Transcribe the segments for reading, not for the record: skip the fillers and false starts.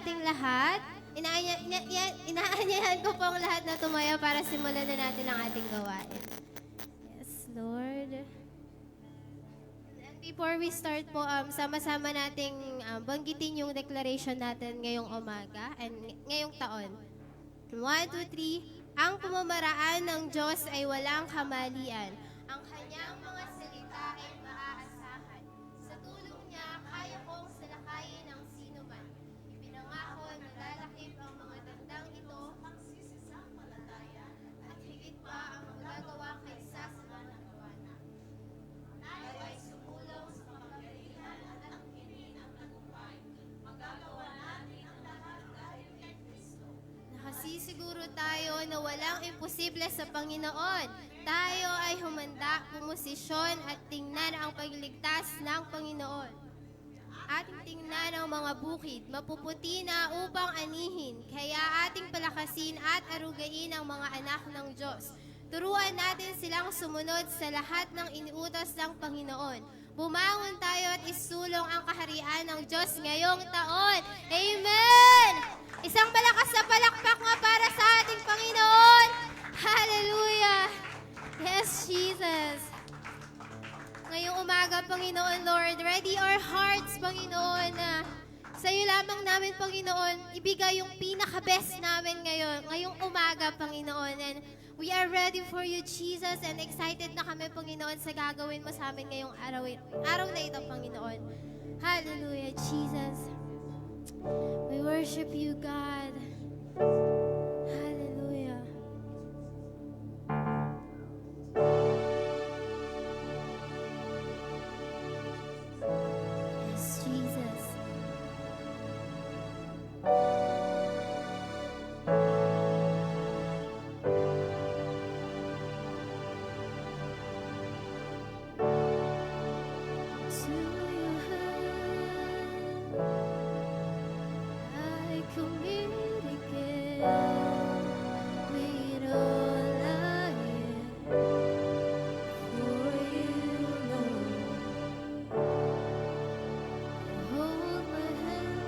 ating lahat. Inaanyahan ko po ang lahat na tumayo para simulan na natin ang ating gawain. Yes, Lord. And before we start po, sama-sama nating banggitin yung declaration natin ngayong umaga and ngayong taon. 1, 2, 3. Ang pamamaraan ng Diyos ay walang kamalian. Ang kanyang mga salita ay maaasahan. Sa tulong niya, kaya kong salakayin ang sino man. Ipinangako na lalakip ang mga tandang ito, magsisisampalataya, at higit pa ang magagawa kaysa sa mga nagawa na. Tayo ay sumulong sa kapangyarihan at ang kinin ang tagumpay. Magagawa natin ang lahat dahil kay Kristo. Nakasisiguro tayo na walang imposible sa Panginoon. Tayo ay humanda, pumosisyon at tingnan ang pagliligtas ng Panginoon. Ating tingnan ang mga bukid, mapuputi na upang anihin, kaya ating palakasin at arugain ang mga anak ng Diyos. Turuan natin silang sumunod sa lahat ng iniutos ng Panginoon. Bumangon tayo at isulong ang kaharian ng Diyos ngayong taon. Amen! Isang malakas na palakpak nga para sa ating Panginoon. Hallelujah! Yes, Jesus. Ngayong umaga, Panginoon, Lord, ready our hearts, Panginoon, na sa iyo lamang namin, Panginoon, ibigay yung pinaka-best namin ngayong umaga, Panginoon. And we are ready for you, Jesus, and excited na kami, Panginoon, sa gagawin mo sa amin ngayong araw na ito, Panginoon. Hallelujah, Jesus. We worship you, God. Hallelujah. Yes, Jesus. To your hand I commit again with all I am for you, Lord. Hold my hand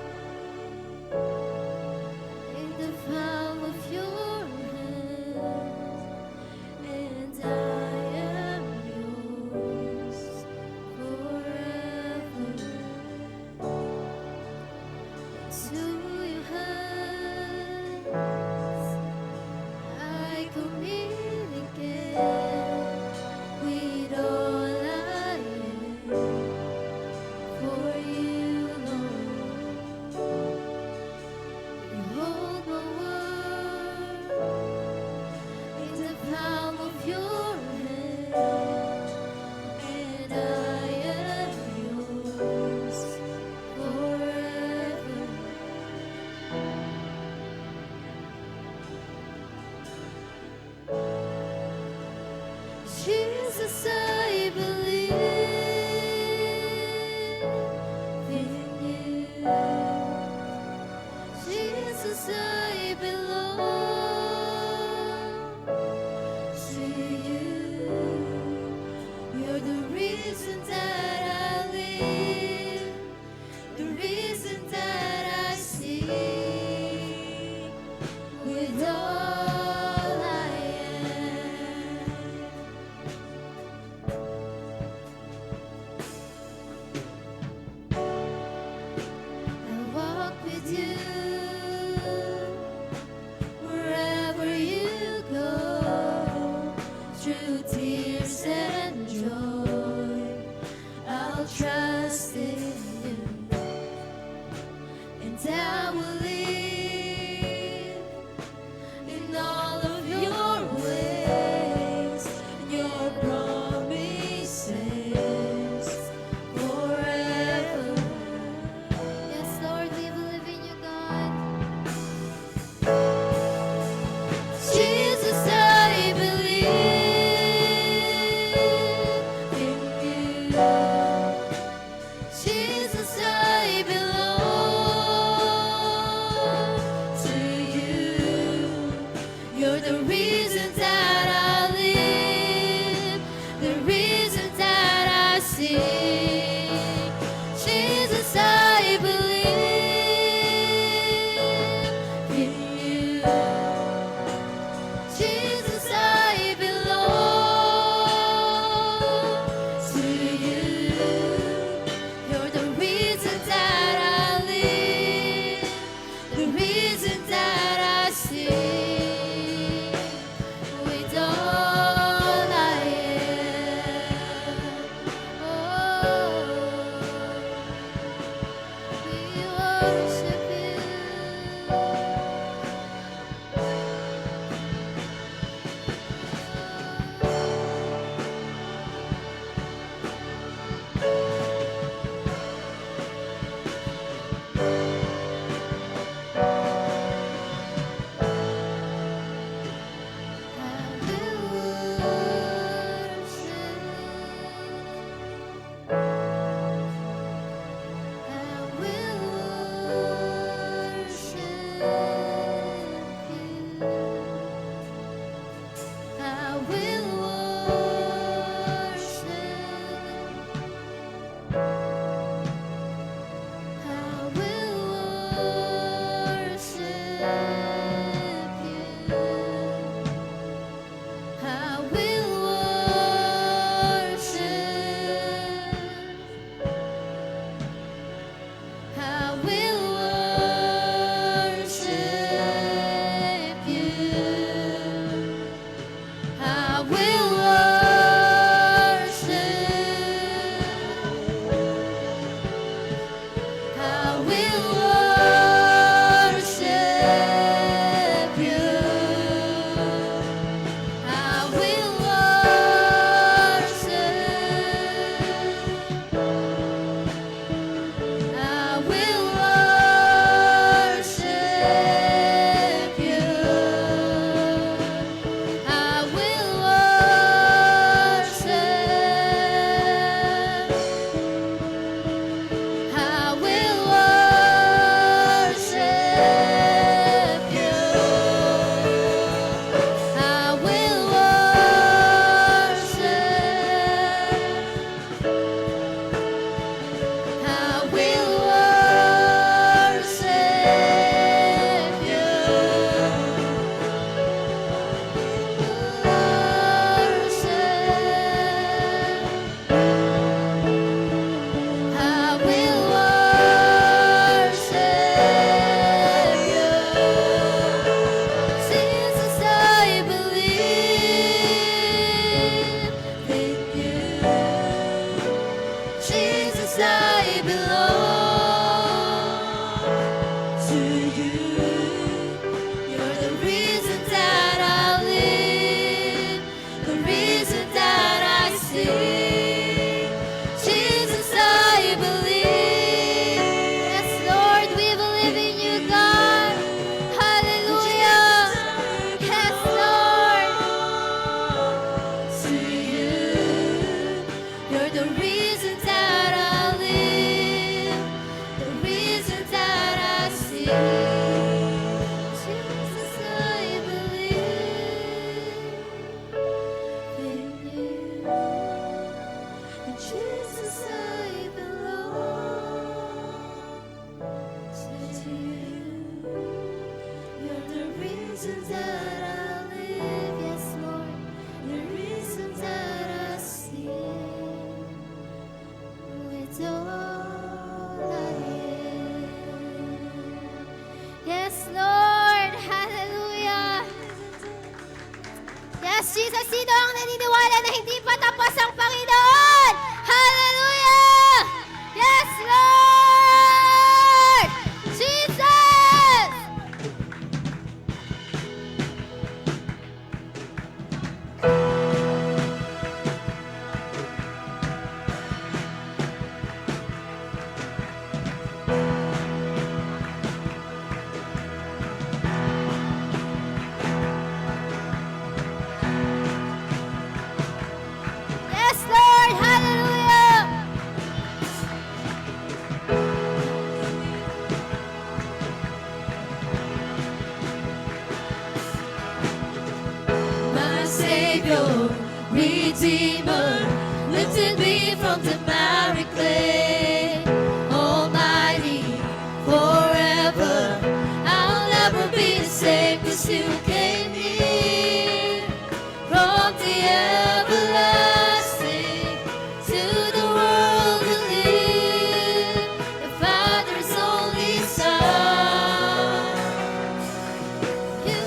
in the palm of your hand, and I am yours forever. To your hands I commit again with all I am for you, Lord. You hold my world in the palm of your hand, and I am yours forever. Jesus, I believe in you. Jesus, I belong to you. You're the reason that I live, the reason that I sing with all I am. I walk with you wherever you go, through tears and joy. I'll trust in you, and I will live in all of your ways, your promises forever. Yes, Lord, we believe in you, God. Jesus, I believe in you. Jesus, I belong Jesus, sino ang naniniwala na hindi pa tapos ang Panginoon? Hallelujah! Yes, Lord! Jesus! Yes, Lord! Hallelujah! My Savior, Redeemer, lifted me from the miry clay. Almighty, forever, I'll never be the same 'cause you came near. From the everlasting to the world to live, the Father's only Son. You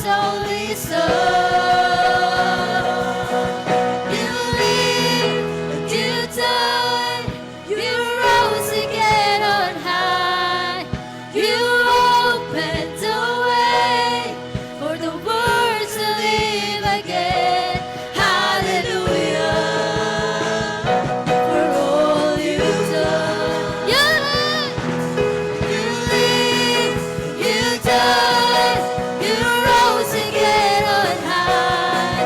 only Son. You lived, you died, you rose again on high. You opened the way for the world to live again. Hallelujah, for all you've done. You lived, you died, you rose again on high.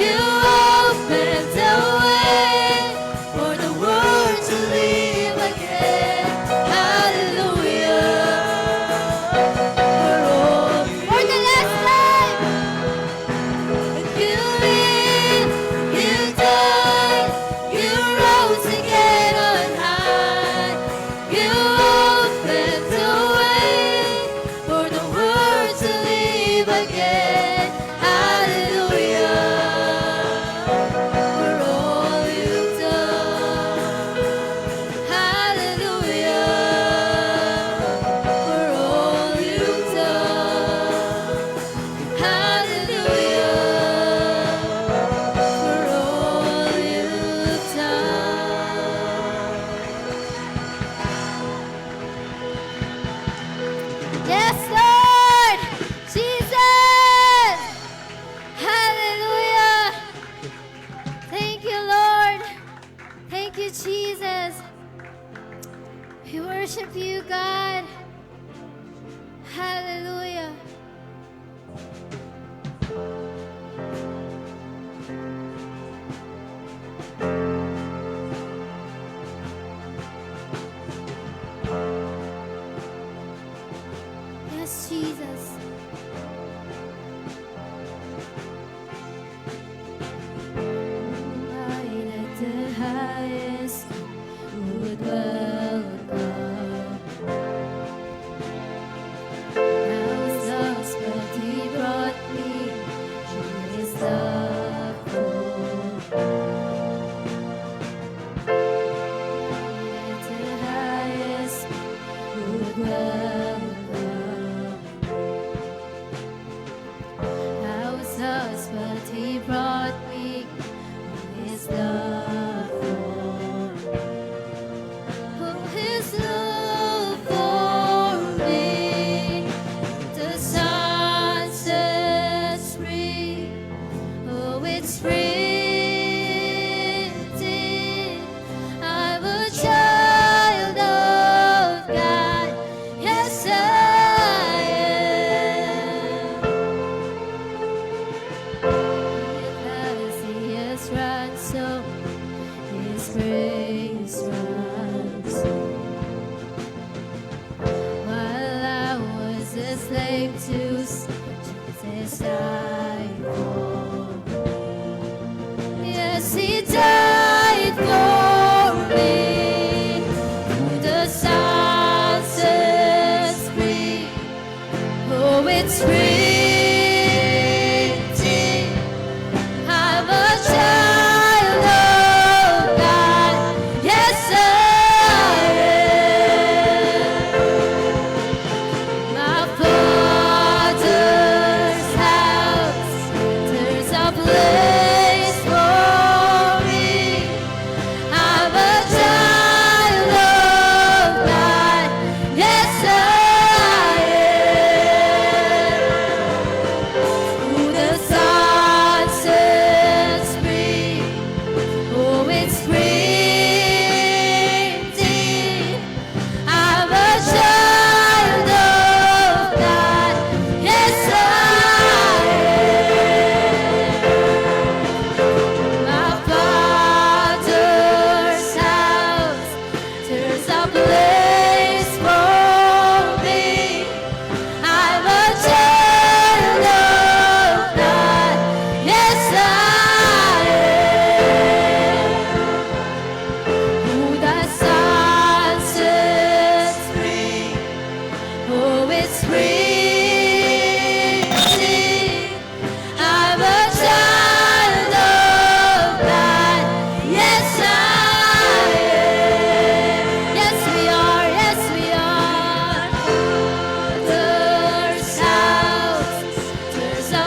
You opened the way for the world to live again. Hallelujah, for all for the last time. You lived, you died, you rose again on high. You opened the way for the world to live again. Hallelujah, for all you've done. Hallelujah, for all you've done. Hallelujah, for all you've done. Yes, Lord Jesus. Hallelujah. Thank you, Lord. Thank you, Jesus. We worship you, God. Hallelujah. Yes, Jesus. High at the highest would dwell above. I was lost, but He brought me to His love. High at the highest would dwell above. I was lost, but He brought me His love for His love for me. The sun sets free. Oh, it's written, I'm a child of God. Yes, I am.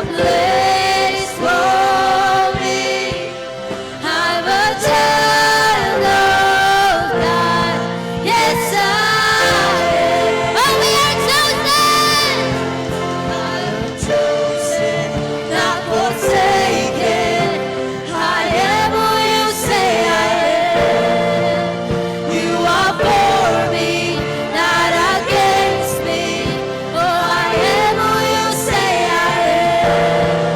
place for me. I'm a child of God. Yes, I am. Oh, we are chosen. I'm chosen, not forsaken. I am who you say I am. You are for me, not against me. Oh, I am who you say I am.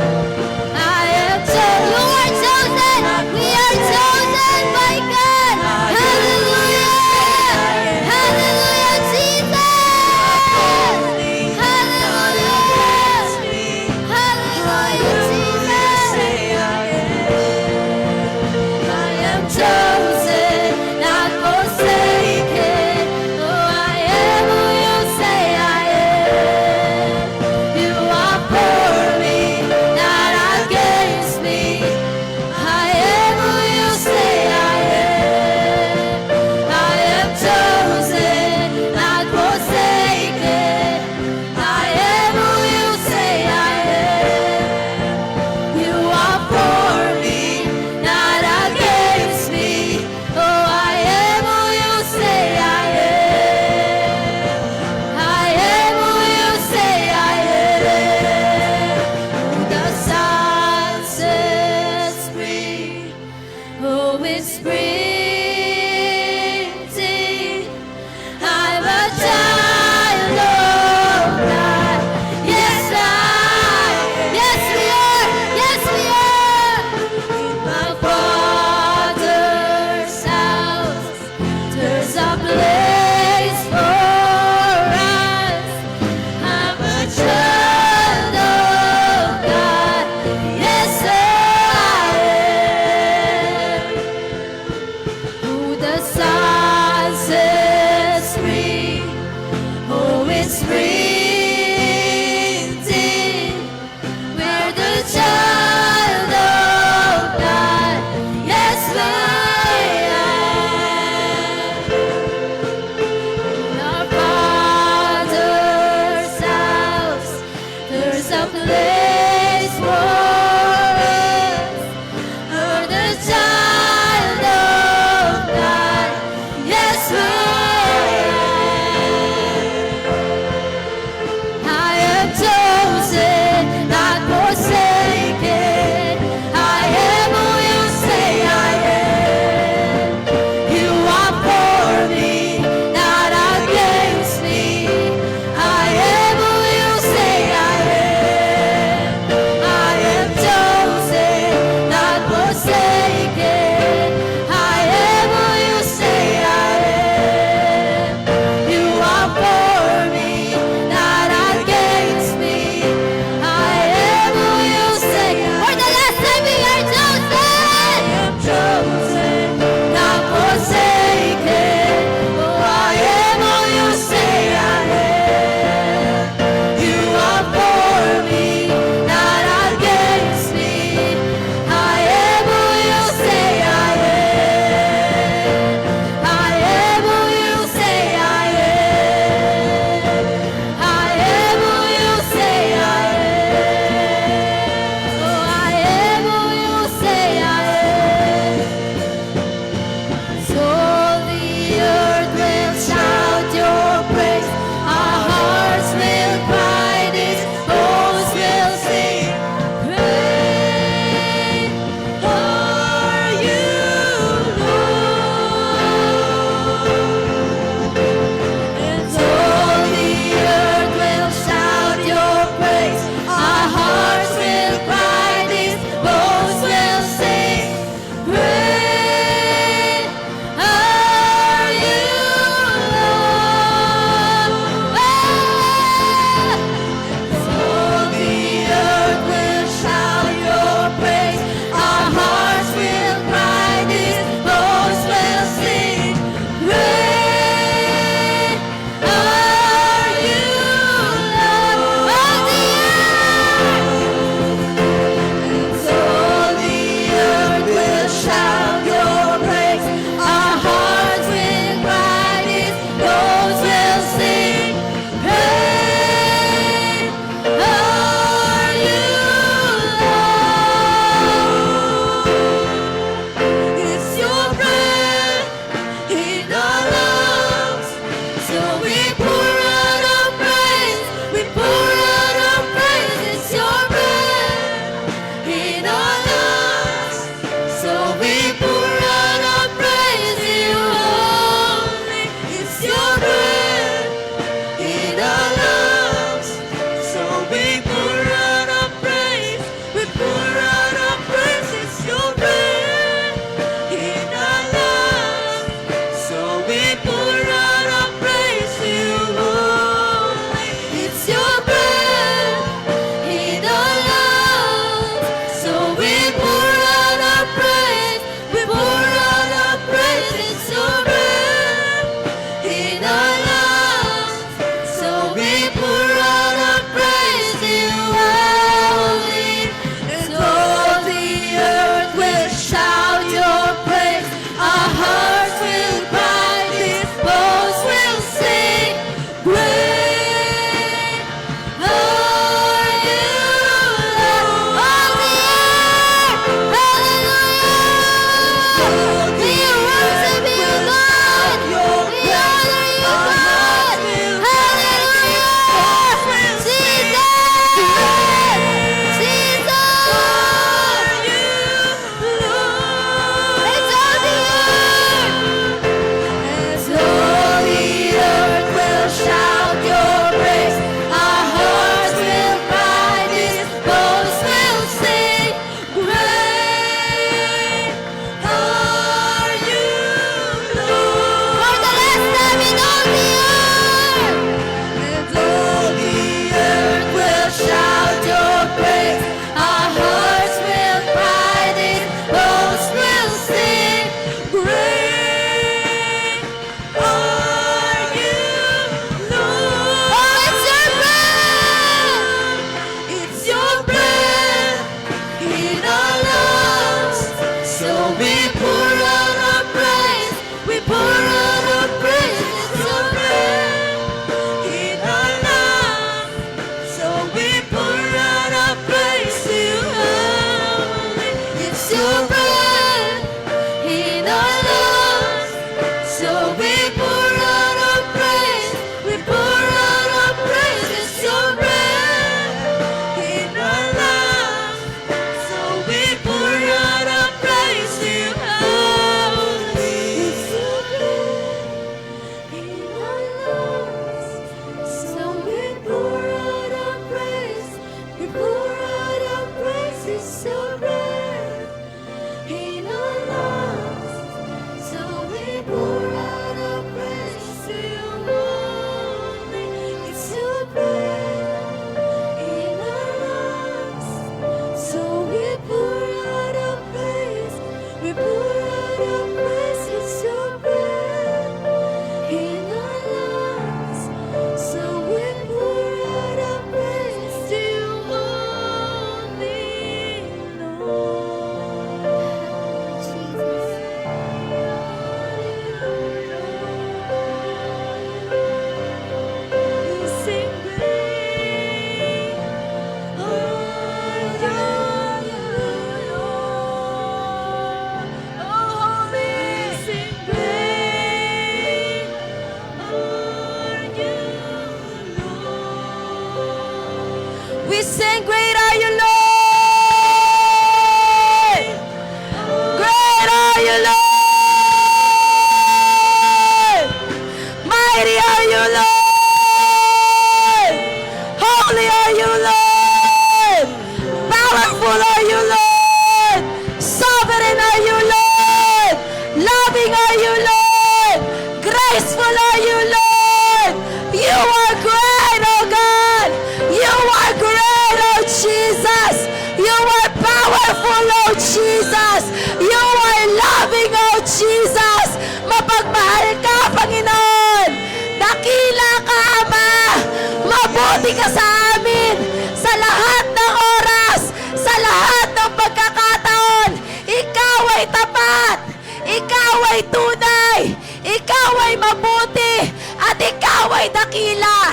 mabuti ka sa amin sa lahat ng oras, sa lahat ng pagkakataon. Ikaw ay tapat, ikaw ay tunay, ikaw ay mabuti, at ikaw ay dakila.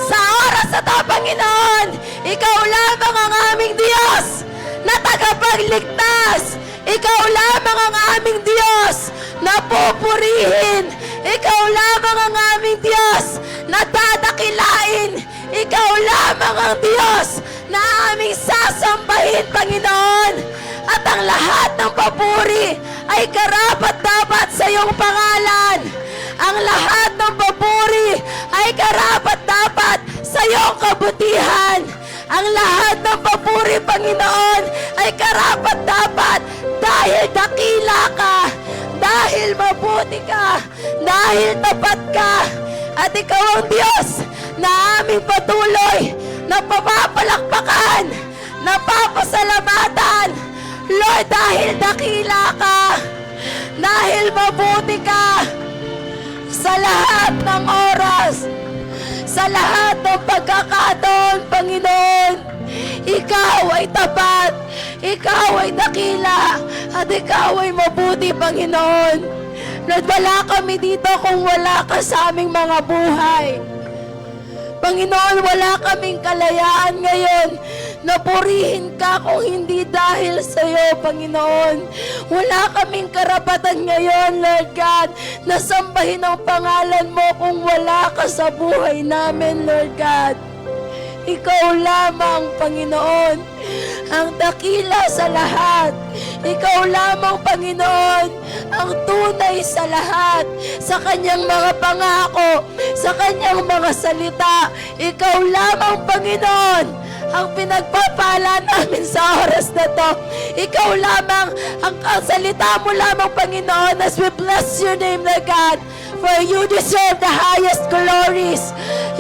Sa oras na ito, Panginoon, ikaw lamang ang aming Diyos na tagapagligtas. Ikaw lamang ang aming Diyos na pupurihin. Ikaw lamang ang aming Diyos na dadakilain. Ikaw lamang ang Diyos na aming sasambahin, Panginoon. At ang lahat ng papuri ay karapat-dapat sa iyong pangalan. Ang lahat ng papuri ay karapat-dapat sa iyong kabutihan. Ang lahat ng papuri, Panginoon, ay karapat-dapat dahil dakila ka, dahil mabuti ka, dahil tapat ka, at ikaw ang Diyos na aming patuloy na papapalakpakan, na papasalamatan. Lord, dahil dakila ka, dahil mabuti ka, sa lahat ng oras, sa lahat ng pagkakataon, Panginoon, ikaw ay tapat, ikaw ay dakila, at ikaw ay mabuti, Panginoon. Lord, wala kami dito kung wala ka sa aming mga buhay. Panginoon, wala kaming kalayaan ngayon na purihin ka kung hindi dahil sa iyo, Panginoon. Wala kaming karapatan ngayon, Lord God, na sambahin ang pangalan mo kung wala ka sa buhay namin, Lord God. Ikaw lamang, Panginoon, ang dakila sa lahat. Ikaw lamang, Panginoon, ang tunay sa lahat, sa kanyang mga pangako, sa kanyang mga salita. Ikaw lamang, Panginoon, ang pinagpapala namin sa oras na to. Ikaw lamang, ang salita mo lamang, Panginoon, as we bless your name, Lord God. For you deserve the highest glories.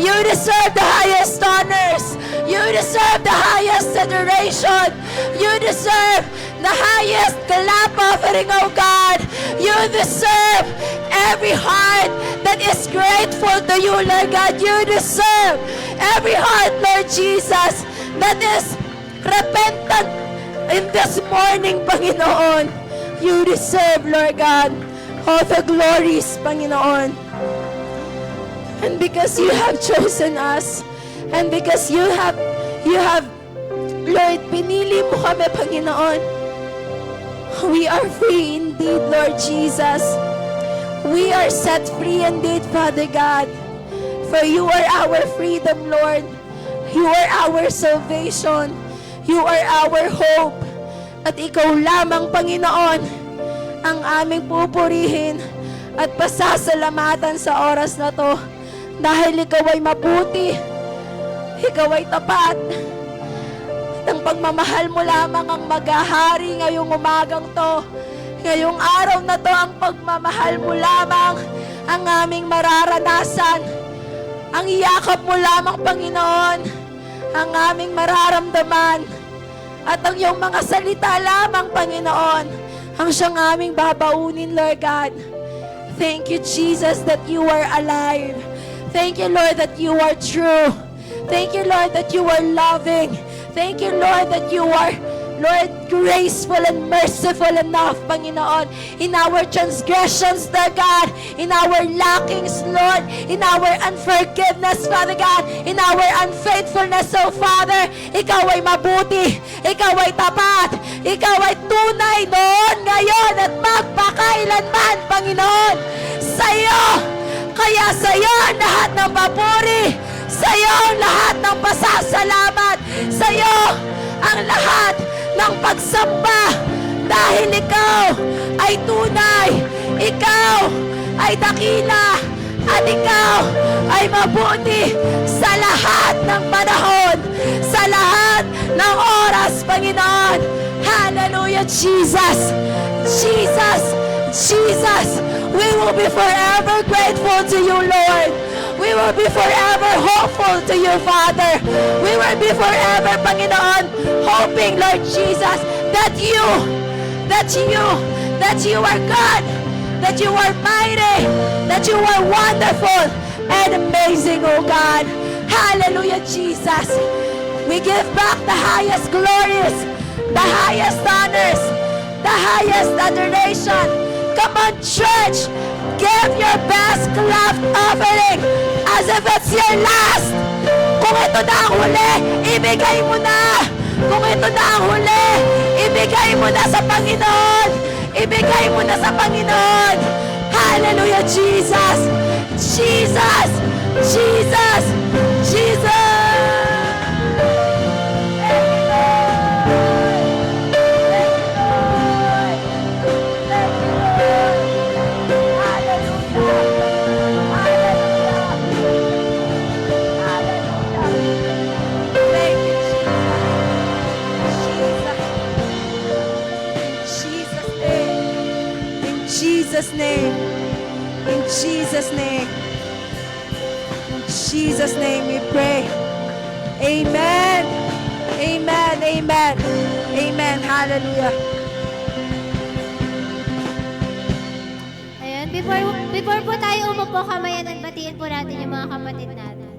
You deserve the highest honors. You deserve the highest adoration. You deserve the highest clap offering, oh God. You deserve every heart that is grateful to you, Lord God. You deserve every heart, Lord Jesus, that is repentant in this morning, Panginoon. You deserve, Lord God, all the glories, Panginoon. And because you have chosen us, and because you have, Lord, pinili mo kami, Panginoon. We are free indeed, Lord Jesus. We are set free indeed, Father God. For you are our freedom, Lord. You are our salvation. You are our hope. At ikaw lamang, Panginoon, ang aming pupurihin at pasasalamatan sa oras na to. Dahil ikaw ay mabuti, ikaw ay tapat, at ang pagmamahal mo lamang ang maghahari ngayong umagang to. Ngayong araw na to, ang pagmamahal mo lamang ang aming mararanasan. Ang yakap mo lamang, Panginoon, ang aming mararamdaman. At ang iyong mga salita lamang, Panginoon, ang siyang aming babaunin, Lord God. Thank you, Jesus, that you are alive. Thank you, Lord, that you are true. Thank you, Lord, that you are loving. Thank you, Lord, that you are, Lord, graceful and merciful enough, Panginoon, in our transgressions, Lord God, in our lackings, Lord, in our unforgiveness, Father God, in our unfaithfulness, oh Father. Ikaw ay mabuti, ikaw ay tapat, ikaw ay tunay noon, ngayon, at magpakailanman, Panginoon. Sa iyo, kaya sa iyo ang lahat ng papuri, sa iyo ang lahat ng pasasalamat, sa iyo ang lahat ng pagsamba, dahil ikaw ay tunay, ikaw ay dakila, at ikaw ay mabuti sa lahat ng panahon, sa lahat ng oras, Panginoon. Hallelujah, Jesus! Jesus! Jesus! We will be forever grateful to you, Lord. We will be forever hopeful to you, Father. We will be forever, Panginoon, hoping, Lord Jesus, that you are God, that you are mighty, that you are wonderful and amazing, oh God. Hallelujah, Jesus. We give back the highest glories, the highest honors, the highest adoration. Come on, church. Give your best clap offering as if it's your last. Kung ito na ang huli, ibigay mo na. Kung ito na ang huli, ibigay mo na sa Panginoon. Ibigay mo na sa Panginoon. Hallelujah, Jesus. Jesus. Jesus. Jesus. Jesus' name. In Jesus' name. In Jesus' name we pray. Amen. Amen. Amen. Amen. Hallelujah. Ayan, before po tayo umupo, kamayan at batiin po natin yung mga kapatid natin.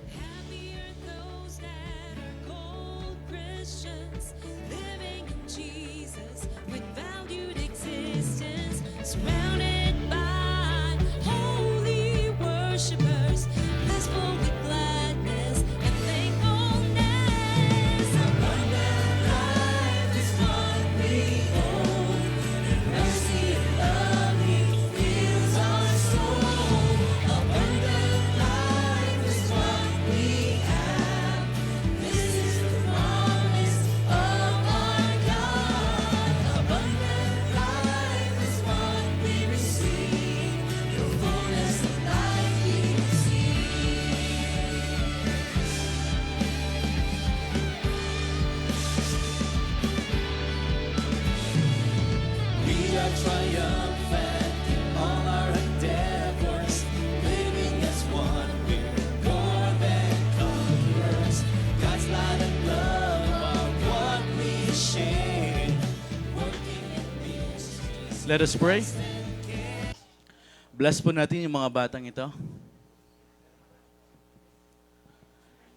Happy are those that are called Christians, living in Jesus with valued existence, surrounded by holy worshipers, blissful with gladness and thankfulness. Abundant life is what we own, and mercy and love fills our soul. Abundant life is what we have. This is the promise of our God. Abundant life is what we receive. The fullness of life we We are triumphant in all our endeavors, living as one, we're more than conquerors. God's light and love are what we share, working in mysteries. Let us pray. Bless po natin yung mga batang ito.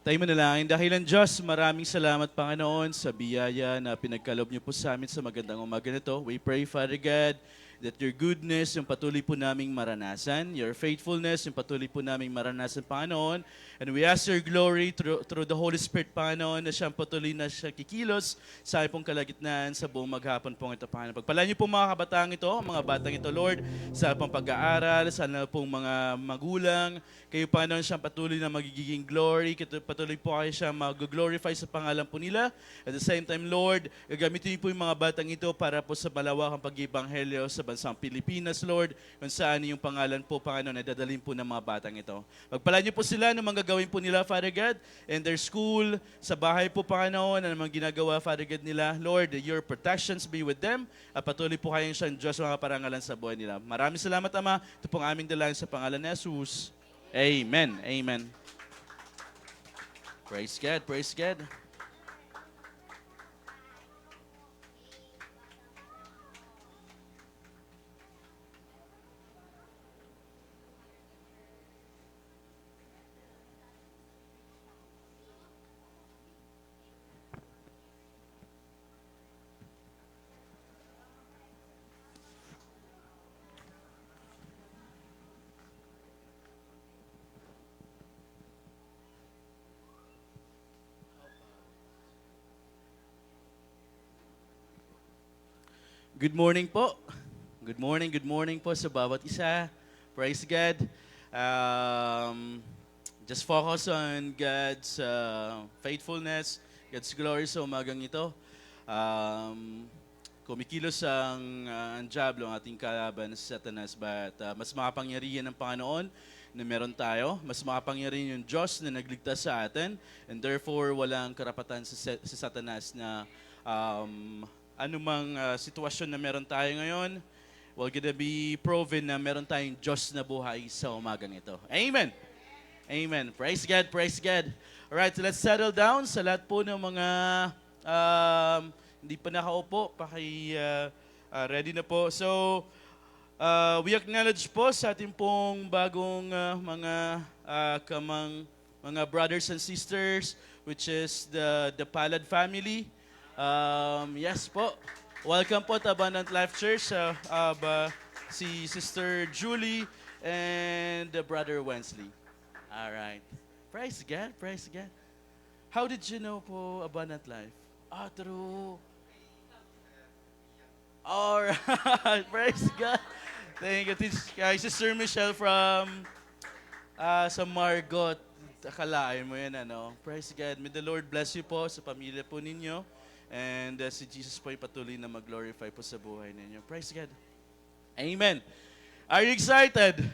Tayo manalangin. Dahilan Diyos, maraming salamat Panginoon sa biyaya na pinagkaloob niyo po sa amin sa magandang umaga na ito. We pray, Father God, that your goodness, yung patuloy po naming maranasan, your faithfulness, yung patuloy po naming maranasan, Panginoon. And we ask your glory through the Holy Spirit, Panginoon, na siyang patuloy na siya kikilos sa aming pong kalagitnaan sa buong maghapon pong ito, Panginoon. Pagpalaan niyo po mga kabataan ito, mga batang ito, Lord, sa pong pag-aaral, sana pong mga magulang, kayo, Panginoon, siyang patuloy na magiging glory, patuloy po kayo siyang mag-glorify sa pangalan po nila. At the same time, Lord, gagamitin niyo po yung mga batang ito para po sa malawakang pag-ibanghelyo sa bansang Pilipinas, Lord, kung saan yung pangalan po, Panginoon, ay dadalhin po ng mga batang ito. Pagpalaan niyo po sila ng mga gagawin po nila, Father God, in their school, sa bahay po, Panginoon, na mga ginagawa, Father God, nila. Lord, your protections be with them, at patuloy po kayong siyang Diyos mga parangalan sa buhay nila. Maraming salamat, Ama. Ito pong aming dalangin sa pangalan ni Jesus. Amen. Amen. Praise God. Praise God. Good morning po. Good morning po sa bawat isa. Praise God. Just focus on God's faithfulness, God's glory sa umagang ito. Kumikilos ang diablo, ang ating kalaban si Satanas, but mas makapangyarihan ng Panginoon na meron tayo, mas makapangyarihan yung Diyos na nagligtas sa atin, and therefore walang karapatan si Satanas na anumang sitwasyon na meron tayo ngayon, will gonna be proven na meron tayong Diyos na buhay sa umagang ito. Amen! Amen. Praise God, praise God. Alright, so let's settle down sa lahat po ng mga hindi pa nakaupo, ready na po. So, we acknowledge po sa ating pong bagong mga brothers and sisters, which is the Palad family. Yes po. Welcome po to Abundant Life Church, si Sister Julie and Brother Wensley. All right. Praise God, praise God. How did you know po Abundant Life? True. All right. Praise God. Thank you, Sister Michelle from sa Margot. Akalain mo yan, ano. Praise God. May the Lord bless you po sa pamilya po ninyo. And si Jesus po ay patuloy na mag-glorify po sa buhay ninyo. Praise God. Amen. Are you excited?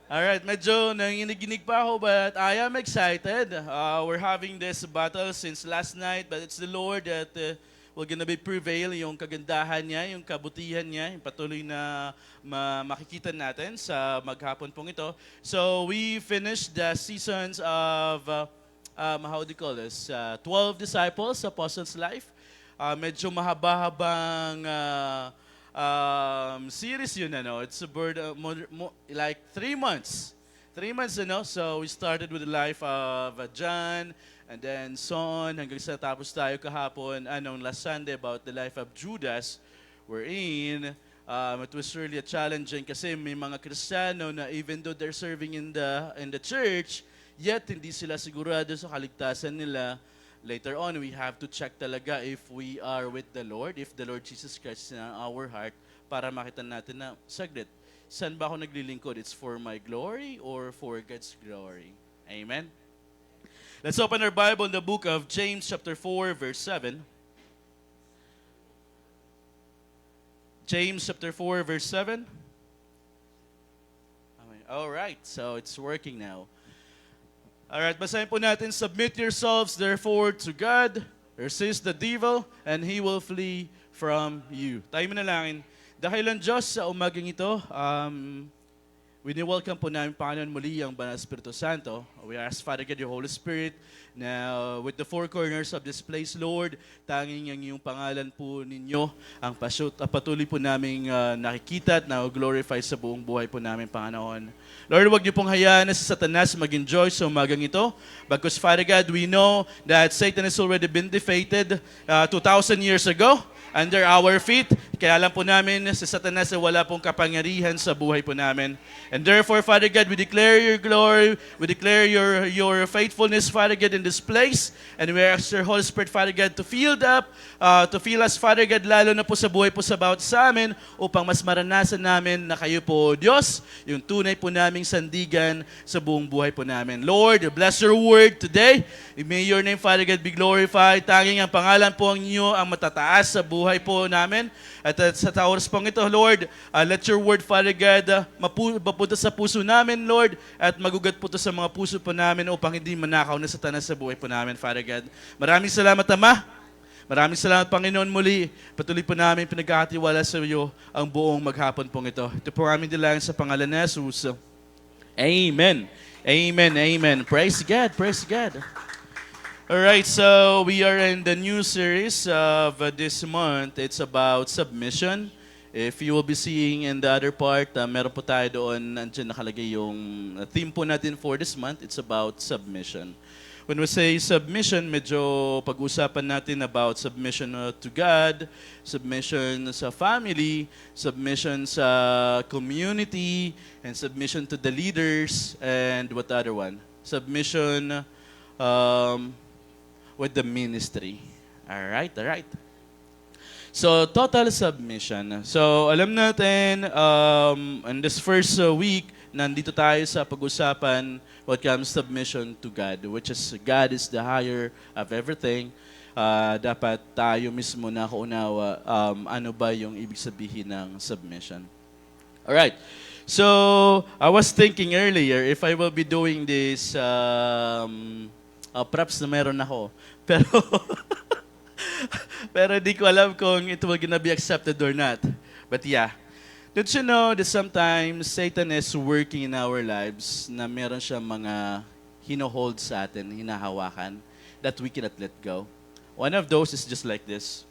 Alright, medyo nanginig-ginig pa ako, but I am excited. We're having this battle since last night, but it's the Lord that will gonna be prevail, yung kagandahan niya, yung kabutihan niya, yung patuloy na makikita natin sa maghapon pong ito. So we finished the seasons of, how do you call this, 12 disciples, Apostles' Life. Medyo mahaba-habang series yun, ano. It's about like 3 months. 3 months, ano. So we started with the life of John, and then so on, hanggang sa tapos tayo kahapon, last Sunday, about the life of Judas. Wherein, it was really a challenging kasi may mga Kristiyano na even though they're serving in the church, yet hindi sila sigurado sa kaligtasan nila. Later on, we have to check talaga if we are with the Lord, if the Lord Jesus Christ is in our heart, para makita natin na, saglit, saan ba ako naglilingkod? It's for my glory or for God's glory? Amen? Let's open our Bible in the book of James chapter 4, verse 7. James chapter 4, verse 7. All right, so it's working now. Alright, basahin po natin, submit yourselves therefore to God, resist the devil, and he will flee from you. Tayo manalangin. Dakilang Diyos, sa umagang ito, wini-welcome po namin, Panginoon, muli ang Banal Espiritu Santo. We ask, Father God, your Holy Spirit, na with the four corners of this place, Lord, tanging ang iyong pangalan po ninyo, ang patuloy po namin nakikita at na-glorify sa buong buhay po namin, Panginoon. Lord, huwag niyo pong hayaan na si Satanas mag-enjoy sa umagang ito. Because, Father God, we know that Satan has already been defeated 2,000 years ago under our feet. Kaya alam po namin si Satanas ay wala pong kapangyarihan sa buhay po namin. And therefore, Father God, we declare your glory, we declare your faithfulness, Father God, in this place. And we ask your Holy Spirit, Father God, to fill us, Father God, lalo na po sa buhay po sa bawat sa amin, upang mas maranasan namin na kayo po, Diyos, yung tunay po naming sandigan sa buong buhay po namin. Lord, bless your word today. May your name, Father God, be glorified. Tanging ang pangalan po ang inyo ang matataas sa buhay po namin. At sa oras pong ito, Lord, let your word, Father God, mapunta sa puso namin, Lord, at magugat po ito sa mga puso po namin upang hindi manakaw na Satanas sa buhay po namin, Father God. Maraming salamat, Ama. Maraming salamat, Panginoon, muli. Patuloy po namin pinagkakatiwala sa iyo ang buong maghapon pong ito. Ito po aming dilangin sa pangalan ni Jesus. Amen. Amen. Amen. Praise God. Praise God. Alright, so we are in the new series of this month. It's about submission. If you will be seeing in the other part, meron po tayo doon, nandiyan nakalagay yung theme po natin for this month. It's about submission. When we say submission, medyo pag-usapan natin about submission to God, submission sa family, submission sa community, and submission to the leaders, and what other one? Submission with the ministry. All right. So, total submission. So, alam natin, in this first week, nandito tayo sa pag-usapan what comes submission to God, which is God is the higher of everything. Dapat tayo mismo nakaunawa ano ba yung ibig sabihin ng submission. Alright. So, I was thinking earlier if I will be doing this, props na meron ako. Pero, pero di ko alam kung it will gonna be accepted or not. But yeah. Don't you know that sometimes Satan is working in our lives na meron siya mga hinohold sa atin, hinahawakan, that we cannot let go. One of those is just like this.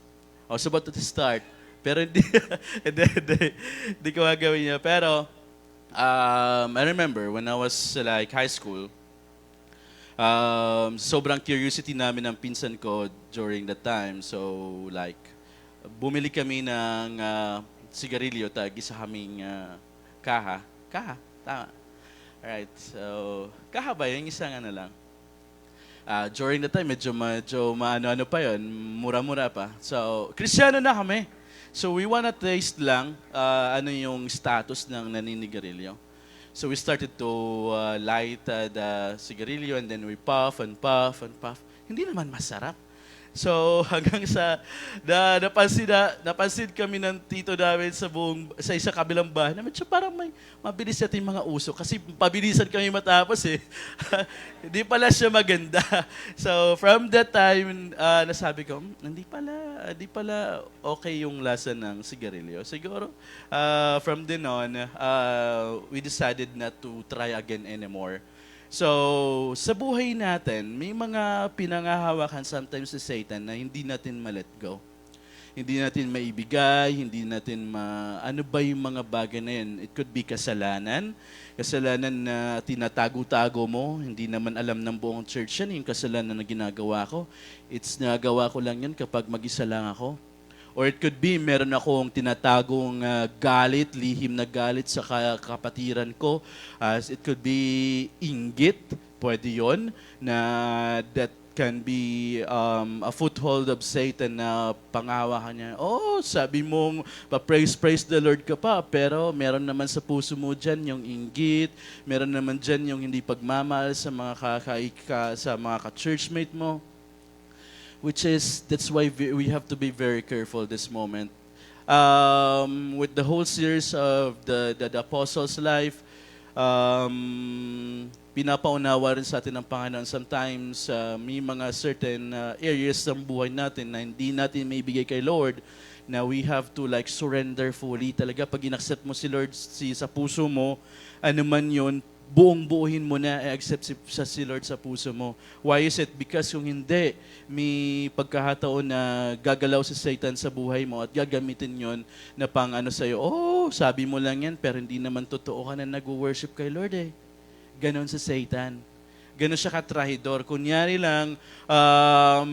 I was about to start, pero hindi ko gagawin niya. Pero, I remember when I was like high school, sobrang curiosity namin ng pinsan ko during that time. So, like, bumili kami ng sigarilyo, tagi sa kaming kaha. Kaha, tama. Alright, so, kaha ba? Yung isang ano lang. During the time, medyo maano-ano pa yon, mura-mura pa. So, Kristiyano na kami. So, we wanna taste lang ano yung status ng naninigarilyo. So, we started to light the sigarilyo and then we puff and puff and puff. Hindi naman masarap. So hanggang sa napansin kami ng tito namin sa isa kabilang bahay na medyo parang may mabilis natin mga uso kasi pabilisan kami matapos eh. Hindi pala siya maganda. So from that time nasabi ko, hindi pala okay yung lasa ng sigarilyo. Siguro from then on we decided not to try again anymore. So, sa buhay natin, may mga pinangahawakan sometimes sa Satan na hindi natin ma-let go. Hindi natin maibigay, hindi natin ano ba yung mga bagay na yun? It could be kasalanan na tinatago-tago mo, hindi naman alam ng buong church yan, yung kasalanan na ginagawa ko. It's nagawa ko lang yan kapag mag-isa lang ako. Or it could be, meron akong tinatagong galit, lihim na galit sa kapatiran ko. It could be inggit, pwede yun, na that can be a foothold of Satan na pangawakan niya. Oh, sabi mong pa-praise the Lord ka pa, pero meron naman sa puso mo dyan yung inggit, meron naman dyan yung hindi pagmamahal sa mga sa mga ka-churchmate mo. Which is, that's why we have to be very careful this moment. With the whole series of the Apostles' life, pinapaunawa rin sa atin ng Panginoon. Sometimes, may mga certain areas ng buhay natin na hindi natin maibigay kay Lord, na we have to like surrender fully. Talaga, pag inaccept mo si Lord sa puso mo, ano man yun, buong-buuhin mo na i-accept si Lord sa puso mo. Why is it? Because kung hindi, may pagkahataon na gagalaw si Satan sa buhay mo at gagamitin yon na pang ano sa'yo, oh, sabi mo lang yan, pero hindi naman totoo ka na nag-worship kay Lord eh. Ganon sa Satan. Ganon siya katrahidor. Kunyari lang,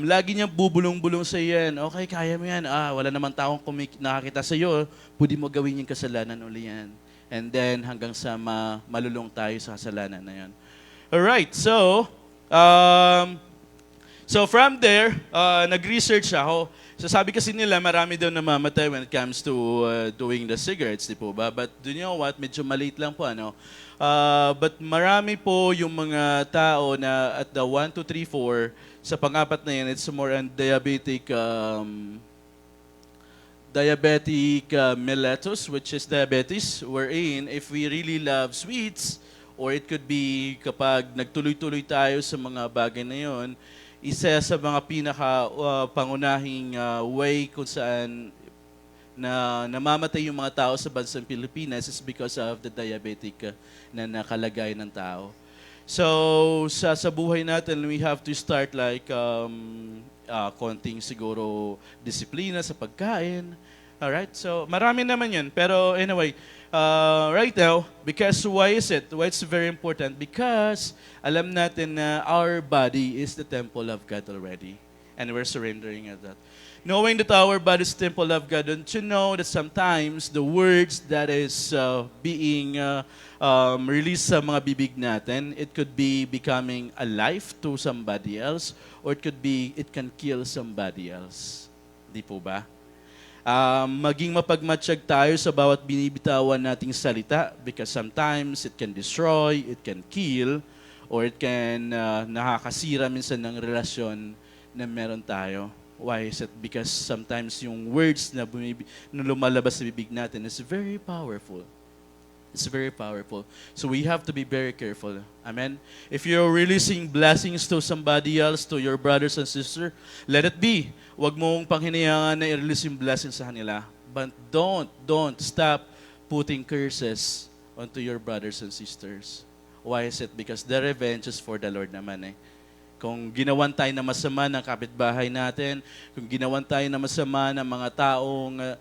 lagi niyang bubulong-bulong sa yan. Okay, kaya mo yan. Wala namang taong nakakita sa iyo. Pwede mo gawin yung kasalanan uli yan. And then, hanggang sa malulong tayo sa kasalanan na yan. Alright, so from there, nag-research ako. So sabi kasi nila, marami daw namamatay when it comes to doing the cigarettes, di po ba? But do you know what? Medyo maliit lang po, ano? But marami po yung mga tao na at the 1, 2, 3, 4, sa pang-apat na yan, it's more on diabetic mellitus, which is diabetes, wherein if we really love sweets, or it could be kapag nagtuloy-tuloy tayo sa mga bagay na yon, isa sa mga pangunahing way kung saan na namamatay yung mga tao sa bansang Pilipinas is because of the diabetic na nakalagay ng tao. So, sa buhay natin, we have to start like konting siguro disiplina sa pagkain. Alright? So, marami naman yun. Pero anyway, right now, because why is it? Why it's very important? Because alam natin na our body is the temple of God already. And we're surrendering at that. Knowing that our body is the temple of God, don't you know that sometimes the words that is being released sa mga bibig natin, it could be becoming a life to somebody else, or it can kill somebody else. Di po ba? Maging mapagmatsyag tayo sa bawat binibitawan nating salita because sometimes it can destroy, it can kill, or it can nakakasira minsan ng relasyon na meron tayo. Why is it? Because sometimes yung words na lumalabas sa bibig natin is very powerful. It's very powerful. So we have to be very careful. Amen? If you're releasing blessings to somebody else, to your brothers and sisters, let it be. Huwag mong panghinayangan na i-release yung blessings sa kanila. But don't stop putting curses onto your brothers and sisters. Why is it? Because the revenge is for the Lord naman eh. Kung ginawan tayo na masama ng kapitbahay natin, kung ginawan tayo na masama ng mga taong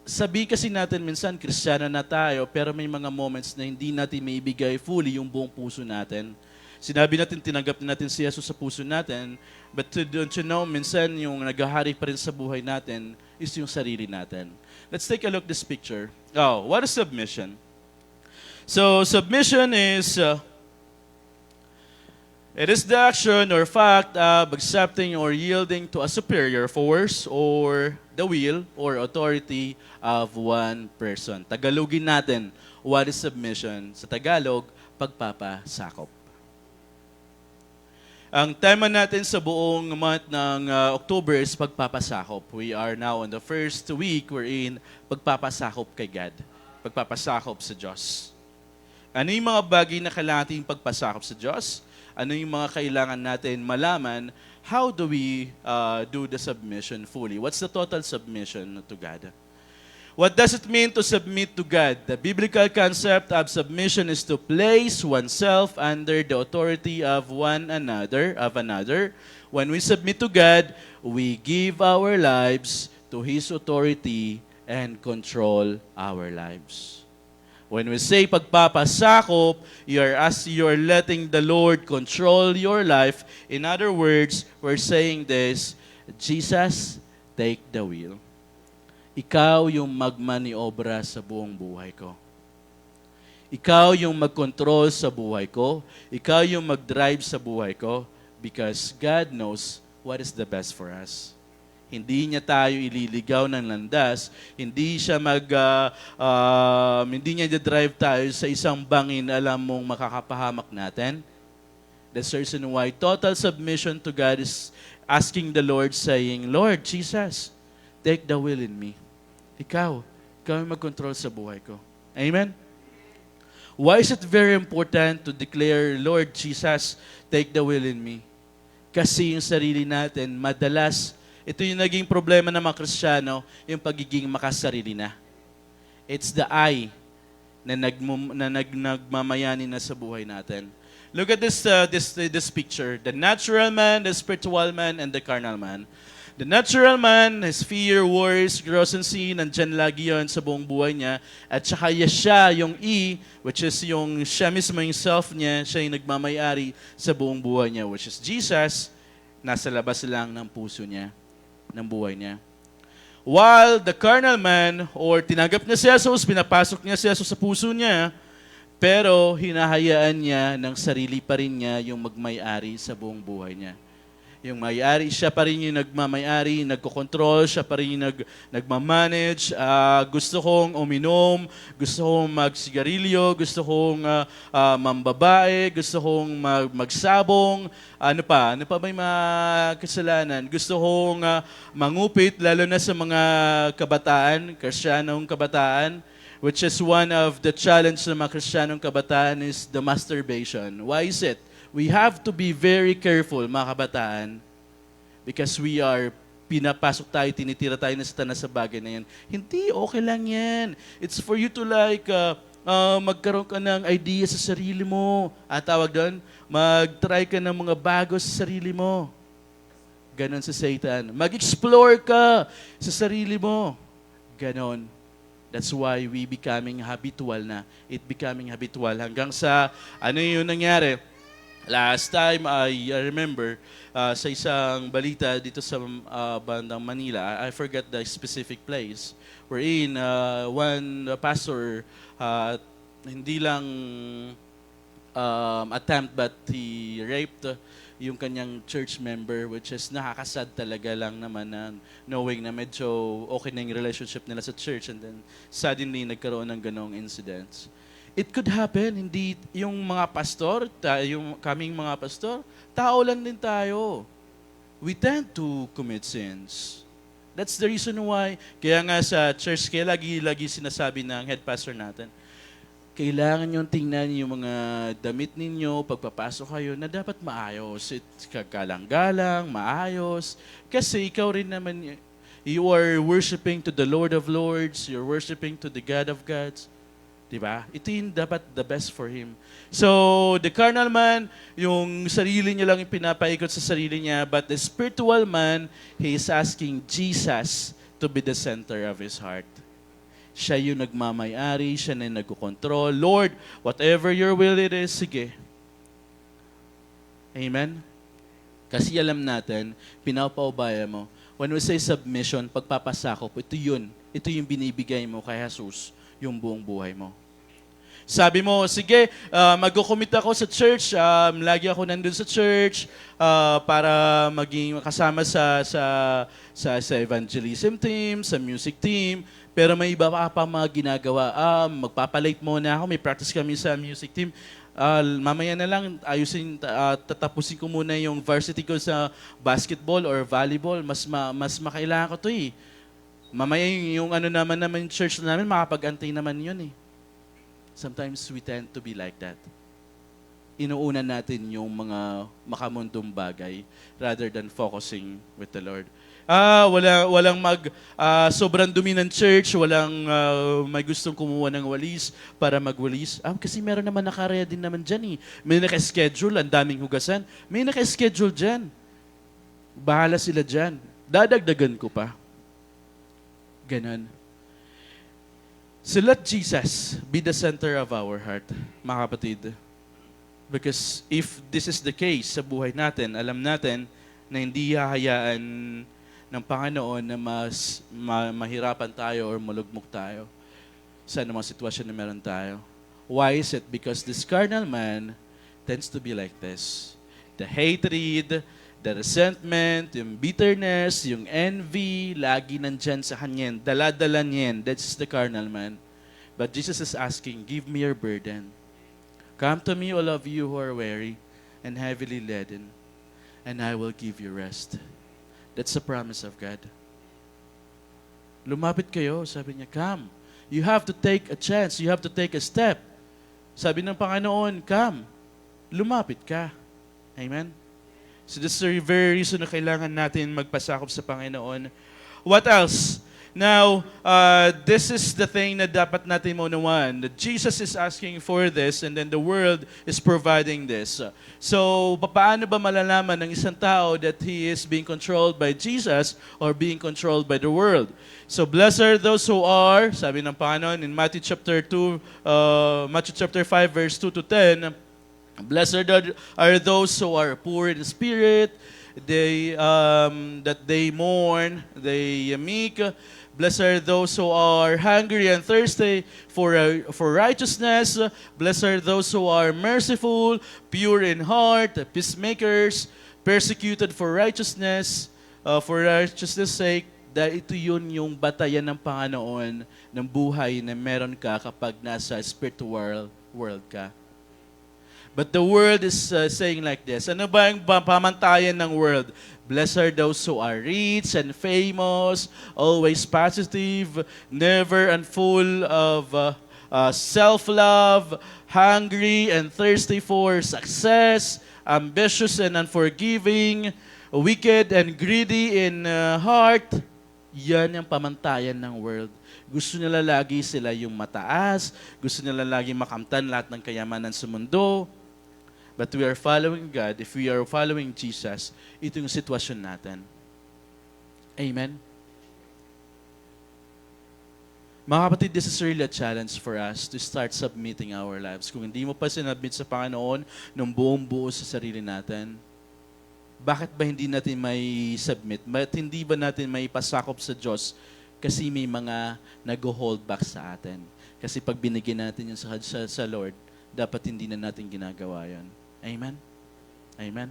sabi kasi natin minsan, Kristiyano na tayo, pero may mga moments na hindi natin maibigay fully yung buong puso natin. Sinabi natin, tinanggap natin si Jesus sa puso natin, but don't you know, minsan yung naghahari pa rin sa buhay natin is yung sarili natin. Let's take a look at this picture. Oh, what is submission? So, submission is... it is the action or fact of accepting or yielding to a superior force or the will or authority of one person. Tagalogin natin, what is submission? Sa Tagalog, pagpapasakop. Ang tema natin sa buong month ng October is pagpapasakop. We are now on the first week wherein pagpapasakop kay God. Pagpapasakop sa Diyos. Ano yung mga bagay na kailangan nating pagpasakop sa Diyos? Ano yung mga kailangan natin malaman? How do we do the submission fully? What's the total submission to God? What does it mean to submit to God? The biblical concept of submission is to place oneself under the authority of another. When we submit to God, we give our lives to His authority and control our lives. When we say pagpapasakop, you're letting the Lord control your life. In other words, we're saying this, Jesus, take the wheel. Ikaw yung magmaniobra sa buong buhay ko. Ikaw yung mag-control sa buhay ko. Ikaw yung mag-drive sa buhay ko because God knows what is the best for us. Hindi niya tayo ililigaw ng landas. Hindi niya drive tayo sa isang bangin alam mong makakapahamak natin. That's the reason why total submission to God is asking the Lord saying, Lord Jesus, take the will in me. Ikaw yung mag-control sa buhay ko. Amen? Why is it very important to declare, Lord Jesus, take the will in me? Kasi yung sarili natin, madalas, ito yung naging problema ng mga Kristiyano, yung pagiging makasarili na. It's the I na nagmamayani na sa buhay natin. Look at this picture. The natural man, the spiritual man, and the carnal man. The natural man, his fear, worries, gross and sin, nandyan lagi yun sa buong buhay niya. At saka siya, yung E, which is yung siya mismo, yung self niya, siya yung nagmamayari sa buong buhay niya, which is Jesus, nasa labas lang ng puso niya, ng buhay niya. While the carnal man, or tinanggap niya si Jesus, pinapasok niya si Jesus sa puso niya, pero hinahayaan niya ng sarili pa rin niya yung magmay-ari sa buong buhay niya. Yung may-ari, siya pa rin yung nagmamay-ari, nagkokontrol, siya pa rin yung nagmamanage. Gusto kong uminom, gusto kong magsigarilyo, gusto kong mambabae, gusto kong magsabong. Ano pa ba yung mga kasalanan? Gusto kong mangupit, lalo na sa mga kabataan, Kristiyanong kabataan, which is one of the challenge ng mga Kristiyanong kabataan is the masturbation. Why is it? We have to be very careful, mga kabataan, because pinapasok tayo, tinitira tayo na Satanas sa bagay na yan. Hindi, okay lang yan. It's for you to magkaroon ka ng idea sa sarili mo. Tawag doon, mag-try ka ng mga bago sa sarili mo. Ganon sa Satan. Mag-explore ka sa sarili mo. Ganon. That's why we becoming habitual na. It becoming habitual. Hanggang sa, ano yung nangyari? Last time, I remember sa isang balita dito sa bandang Manila, I forgot the specific place, wherein one pastor hindi lang attempt but he raped yung kanyang church member, which is nakakasad talaga lang naman na knowing na medyo okay na yung relationship nila sa church and then suddenly nagkaroon ng ganong incidents. It could happen, hindi yung mga pastor, yung kaming mga pastor, tao lang din tayo. We tend to commit sins. That's the reason why, kaya nga sa church, kaya lagi sinasabi ng head pastor natin, kailangan nyo tingnan yung mga damit ninyo, pagpapasok kayo, na dapat maayos. Kagalang-galang, maayos. Kasi ikaw rin naman, you are worshiping to the Lord of Lords, you're worshiping to the God of Gods. Diba? Ito yung dapat the best for Him. So, the carnal man, yung sarili niya lang yung pinapaikot sa sarili niya, but the spiritual man, he is asking Jesus to be the center of his heart. Siya yung nagmamayari, siya na yung nagkukontrol. Lord, whatever your will it is, sige. Amen? Kasi alam natin, pinapaubaya mo. When we say submission, pagpapasakop, ito yun. Ito yung binibigay mo kay Jesus, yung buong buhay mo. Sabi mo, sige, mag-commit ako sa church, lagi ako nandun sa church para maging kasama sa evangelism team, sa music team, pero may iba pa mga ginagawa. Magpapalate muna ako, may practice kami sa music team. Mamaya na lang, tatapusin ko muna yung varsity ko sa basketball or volleyball. Mas makailangan ko to eh. Mamaya yung ano naman church namin, makapag-antay naman yun eh. Sometimes we tend to be like that. Inuuna natin yung mga makamundong bagay rather than focusing with the Lord. Walang sobrang dumi ng church, walang may gustong kumuha ng walis para magwalis. Kasi meron naman nakareya din naman dyan eh. May naka-schedule, ang daming hugasan. May naka-schedule dyan. Bahala sila dyan. Dadagdagan ko pa. Ganon. So let Jesus be the center of our heart, mga kapatid. Because if this is the case sa buhay natin, alam natin na hindi hahayaan ng Panginoon na mas mahirapan tayo or malugmok tayo sa anumang sitwasyon na meron tayo. Why is it? Because this carnal man tends to be like this. The hatred, the resentment, yung bitterness, yung envy, lagi nandyan sa kanya. Dala-dala niyan. That's the carnal man. But Jesus is asking, give me your burden. Come to me, all of you who are weary and heavily laden, and I will give you rest. That's the promise of God. Lumapit kayo, sabi niya, come. You have to take a chance. You have to take a step. Sabi ng Panginoon, come. Lumapit ka. Amen? So this is the very reason na kailangan natin magpasakop sa Panginoon. What else? Now, this is the thing na dapat natin maunawan. That Jesus is asking for this and then the world is providing this. So, paano ba malalaman ng isang tao that he is being controlled by Jesus or being controlled by the world? So, blessed are those who are, sabi ng Panginoon in Matthew chapter 5 verse 2 to 10, blessed are those who are poor in spirit, that they mourn, they meek. Blessed are those who are hungry and thirsty for righteousness. Blessed are those who are merciful, pure in heart, peacemakers, persecuted for righteousness' sake. Dahil ito yun yung batayan ng Panginoon ng buhay na meron ka kapag nasa spiritual world ka. But the world is saying like this. Ano ba yung pamantayan ng world? Blessed are those who are rich and famous, always positive, never and full of self-love, hungry and thirsty for success, ambitious and unforgiving, wicked and greedy in heart. Yan ang pamantayan ng world. Gusto nila lagi sila yung mataas, gusto nila lagi makamtan lahat ng kayamanan sa mundo. But we are following God, if we are following Jesus, ito yung sitwasyon natin. Amen? Mga kapatid, this is really a challenge for us to start submitting our lives. Kung hindi mo pa sinabit sa Panginoon ng buong buo sa sarili natin, bakit ba hindi natin may submit? Bakit hindi ba natin may pasakop sa Diyos? Kasi may mga nag-hold back sa atin. Kasi pag binigyan natin yun sa Lord, dapat hindi na natin ginagawa yan. Amen? Amen?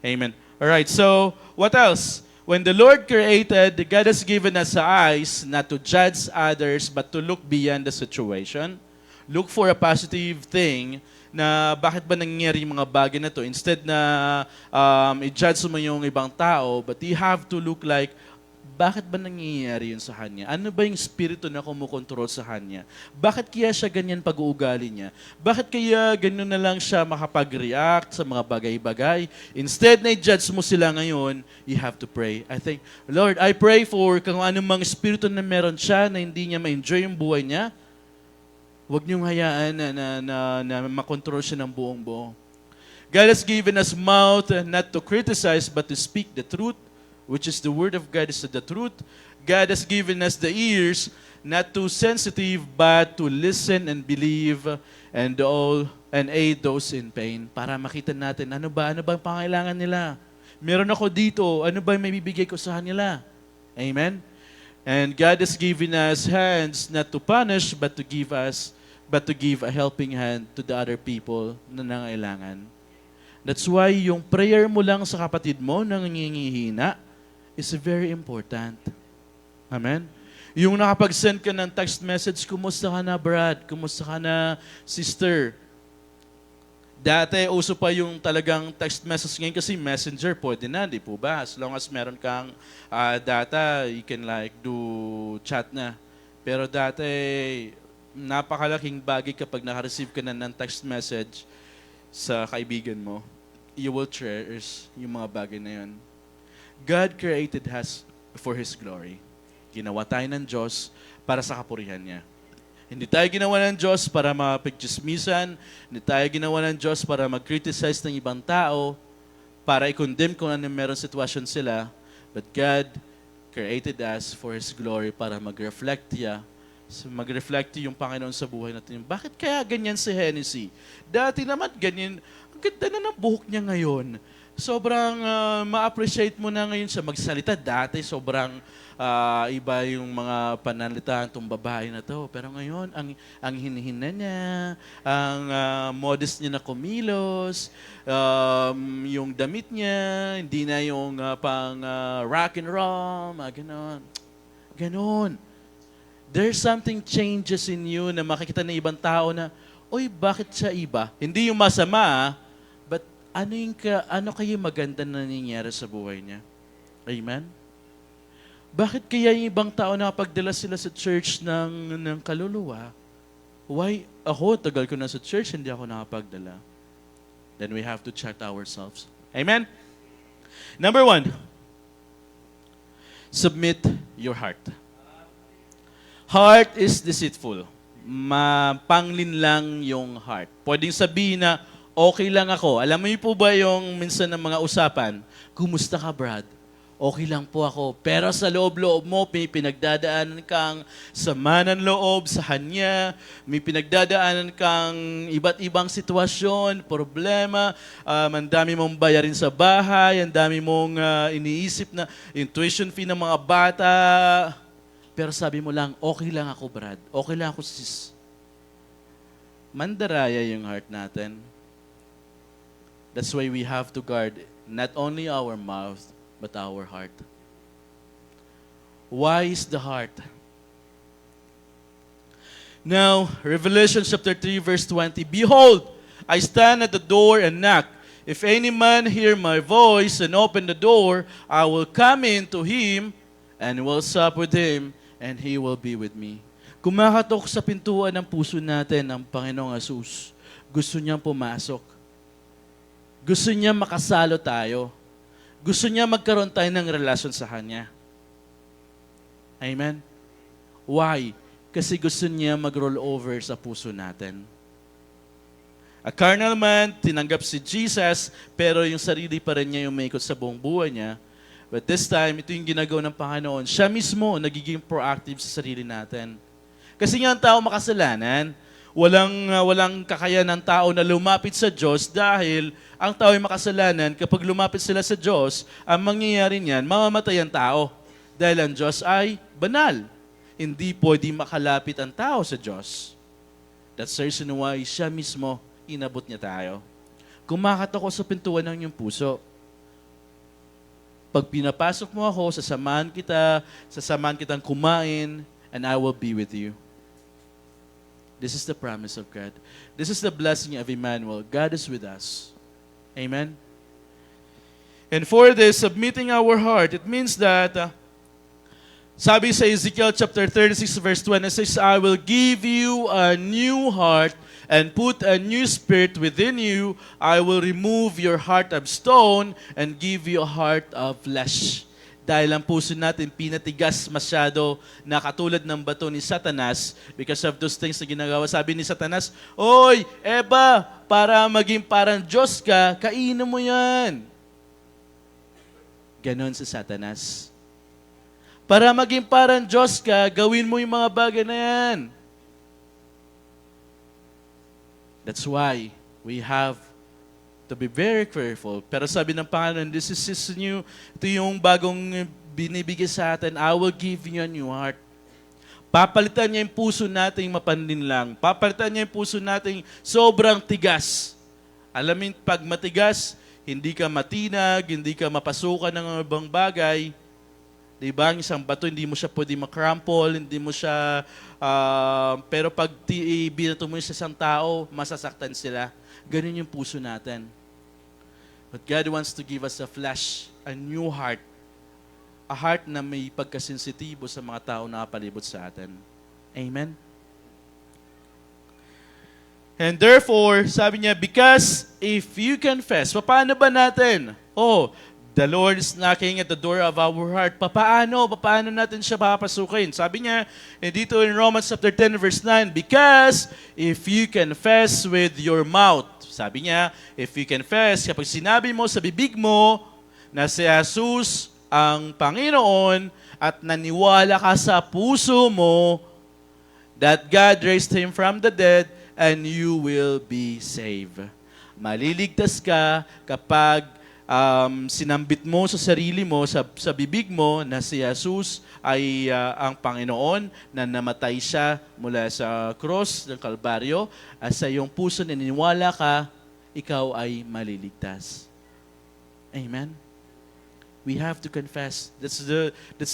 Amen. Alright, so what else? When the Lord created, God has given us eyes not to judge others but to look beyond the situation. Look for a positive thing na bakit ba nangyayari yung mga bagay na to. Instead na i-judge mo yung ibang tao, but you have to look like, bakit ba nangyayari yun sa kanya? Ano ba yung spirito na kumukontrol sa kanya? Bakit kaya siya ganyan pag-uugali niya? Bakit kaya ganyan na lang siya makapag-react sa mga bagay-bagay? Instead na i-judge mo sila ngayon, you have to pray. I think, Lord, I pray for kung anumang spirito na meron siya na hindi niya ma-enjoy yung buhay niya. Huwag niyong hayaan na makontrol siya ng buong buo. God has given us mouth not to criticize but to speak the truth, which is the word of God is the truth. God has given us the ears, not too sensitive, but to listen and believe and aid those in pain. Para makita natin, ano ba ang pangailangan nila? Meron ako dito, ano ba may bibigay ko sa kanila? Amen? And God has given us hands not to punish, but to give a helping hand to the other people na nangailangan. That's why yung prayer mo lang sa kapatid mo na nangingihina is very important. Amen? Yung nakapag-send ka ng text message, kumusta ka na, Brad? Kumusta ka na, sister? Dati, uso pa yung talagang text message ngayon kasi messenger, pwede na, di po ba? As long as meron kang data, you can like do chat na. Pero dati, napakalaking bagay kapag naka-receive ka na ng text message sa kaibigan mo, you will cherish yung mga bagay na yun. God created us for His glory. Ginawa tayo ng Diyos para sa kapurihan niya. Hindi tayo ginawa ng Diyos para mapagchismisan, hindi tayo ginawa ng Diyos para mag-criticize ng ibang tao, para i-condemn kung ano meron sitwasyon sila, but God created us for His glory para mag-reflect yung Panginoon sa buhay natin. Bakit kaya ganyan si Hennessy? Dati naman ganyan, ang ganda na ng buhok niya ngayon. Sobrang ma-appreciate mo na ngayon siya magsalita. Dati sobrang iba yung mga pananalitaan tong babae na to. Pero ngayon, ang hinihina niya, ang modest niya na kumilos, yung damit niya, hindi na yung pang rock and roll, ganon. Ganon. There's something changes in you na makikita ng ibang tao na, oy, bakit siya iba? Hindi yung masama, but ano kayo maganda na nangyayari sa buhay niya? Amen? Bakit kaya yung ibang tao nakapagdala sila sa church ng kaluluwa? Why? Ako, tagal ko na sa church, hindi ako nakapagdala. Then we have to check ourselves. Amen? Number 1, submit your heart. Heart is deceitful. Mapanglin lang yung heart. Pwedeng sabihin na, okay lang ako. Alam mo po ba yung minsan ng mga usapan, kumusta ka, Brad? Okay lang po ako. Pero sa loob-loob mo, may pinagdadaanan kang sama ng loob sa kanya, may pinagdadaanan kang iba't ibang sitwasyon, problema, ang dami mong bayarin sa bahay, ang dami mong iniisip na yung tuition fee ng mga bata. Pero sabi mo lang, okay lang ako, Brad. Okay lang ako, sis. Mandaraya yung heart natin. That's why we have to guard not only our mouth, but our heart. Why is the heart? Now, Revelation chapter 3, verse 20, Behold, I stand at the door and knock. If any man hear my voice and open the door, I will come in to him and will sup with him, and he will be with me. Kumakatok sa pintuan ng puso natin ang Panginoong Jesus. Gusto niyang pumasok. Gusto niya makasalo tayo. Gusto niya magkaroon tayo ng relasyon sa Kanya. Amen? Why? Kasi gusto niya mag-roll over sa puso natin. A carnal man, tinanggap si Jesus, pero yung sarili pa rin niya yung may ikot sa buong buhay niya. But this time, ito yung ginagawa ng Panginoon. Siya mismo nagiging proactive sa sarili natin. Kasi nga ang tao makasalanan, walang kakayanan ng tao na lumapit sa Diyos dahil ang tao ay makasalanan. Kapag lumapit sila sa Diyos, ang mangyayari niyan, mamamatay ang tao. Dahil ang Diyos ay banal. Hindi pwede makalapit ang tao sa Diyos. That's the reason why siya mismo inabot niya tayo. Kumakat ako sa pintuan ng iyong puso. Pag pinapasok mo ako, sasamahan kitang kumain, and I will be with you. This is the promise of God. This is the blessing of Emmanuel. God is with us. Amen? And for this, submitting our heart, it means that, sabi sa Ezekiel chapter 36 verse 26, I will give you a new heart and put a new spirit within you. I will remove your heart of stone and give you a heart of flesh. Dahil ang puso natin pinatigas masyado na katulad ng bato ni Satanas because of those things na ginagawa. Sabi ni Satanas, Oy, Eva, para maging parang Diyos ka, kainin mo yan. Ganon si Satanas. Para maging parang Diyos ka, gawin mo yung mga bagay na yan. That's why we have to be very careful. Pero sabi ng Panginoon, this is new. Ito yung bagong binibigay sa atin. I will give you a new heart. Papalitan niya yung puso nating mapanlinlang. Papalitan niya yung puso nating sobrang tigas. Alamin, pag matigas, hindi ka matinag, hindi ka mapasukan ng ibang bagay. Diba? Ang isang bato, hindi mo siya pwede makrampol, hindi mo siya... pero pag binato mo sa isang tao, masasaktan sila. Ganun yung puso natin. But God wants to give us a flesh, a new heart. A heart na may pagkasensitibo sa mga tao na kapalibot sa atin. Amen? And therefore, sabi niya, because if you confess, paano ba natin? The Lord is knocking at the door of our heart. Paano natin siya papasukin? Sabi niya, dito in Romans chapter 10 verse 9, because if you confess with your mouth, sabi niya, if you confess, kapag sinabi mo sa bibig mo na si Jesus ang Panginoon at naniwala ka sa puso mo that God raised Him from the dead, and you will be saved. Maliligtas ka kapag sinambit mo sa sarili mo, sa bibig mo na si Jesus ay ang Panginoon na namatay siya mula sa cross ng Kalbaryo at sa iyong puso naniniwala ka, ikaw ay maliligtas. Amen? We have to confess. That's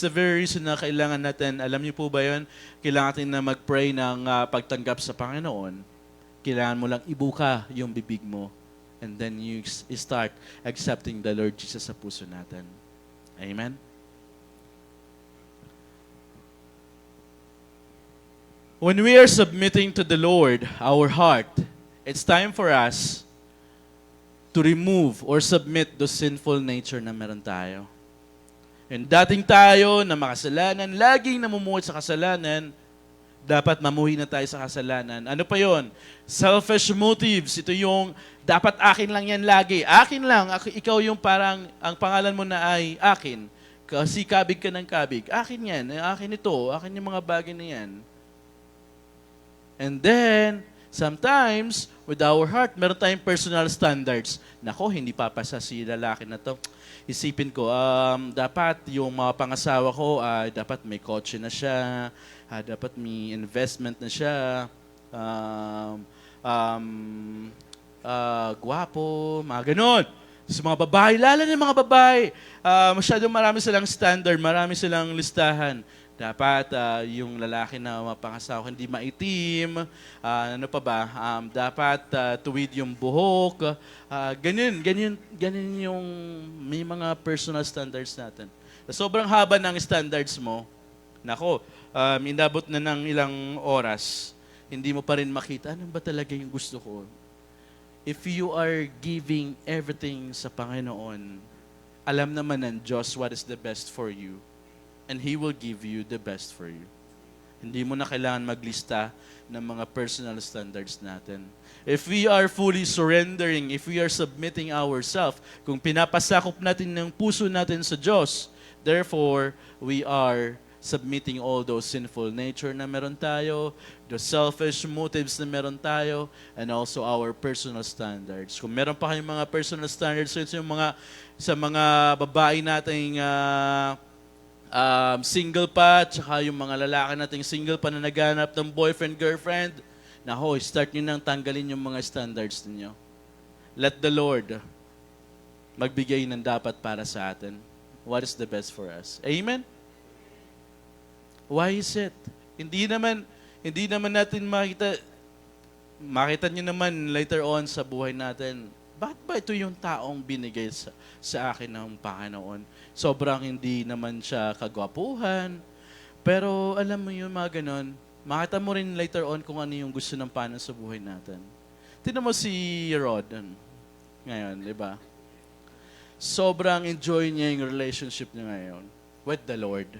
the very reason na kailangan natin, alam niyo po ba yun? Kailangan natin na mag-pray ng pagtanggap sa Panginoon. Kailangan mo lang ibuka yung bibig mo. And then you start accepting the Lord Jesus sa puso natin. Amen? When we are submitting to the Lord, our heart, it's time for us to remove or submit the sinful nature na meron tayo. And dating tayo na makasalanan, laging namumuhay sa kasalanan, dapat mamuhi na tayo sa kasalanan. Ano pa yon? Selfish motives. Ito yung, dapat akin lang yan lagi. Akin lang. Ikaw yung parang, ang pangalan mo na ay akin. Kasi kabig ka ng kabig. Akin yan. Akin ito. Akin yung mga bagay na yan. And then, sometimes, with our heart, meron tayong personal standards. Nako, hindi papasa si lalaki na to. Isipin ko, dapat yung mga pangasawa ko, dapat may kotse na siya, dapat may investment na siya, gwapo, mga ganun. Sa mga babae, lalo na mga babae, masyadong marami silang standard, marami silang listahan. Dapat yung lalaki na mapangasawa hindi maitim, ano pa ba, dapat tuwid yung buhok, ganun yung may mga personal standards natin. Sobrang haba ng standards mo, nako, inabot na ng ilang oras, hindi mo pa rin makita, ano ba talaga yung gusto ko? If you are giving everything sa Panginoon, alam naman ng Diyos what is the best for you. And He will give you the best for you. Hindi mo na kailangan maglista ng mga personal standards natin. If we are fully surrendering, if we are submitting ourselves, kung pinapasakop natin ng puso natin sa Diyos, therefore, we are submitting all those sinful nature na meron tayo, the selfish motives na meron tayo, and also our personal standards. Kung meron pa kayong mga personal standards, sa mga babae nating single pa, tsaka yung mga lalaki nating single pa na naghanap ng boyfriend, girlfriend, Nako, start nyo nang tanggalin yung mga standards ninyo. Let the Lord magbigay ng dapat para sa atin. What is the best for us? Amen? Why is it? Hindi naman natin makita nyo naman later on sa buhay natin, bakit ba ito yung taong binigay sa akin ng Panginoon? Sobrang hindi naman siya kagwapuhan. Pero alam mo yung mga ganon, makita mo rin later on kung ano yung gusto ng Panginoon sa buhay natin. Tignan mo si Rod ngayon, di ba? Sobrang enjoy niya yung relationship niya ngayon with the Lord.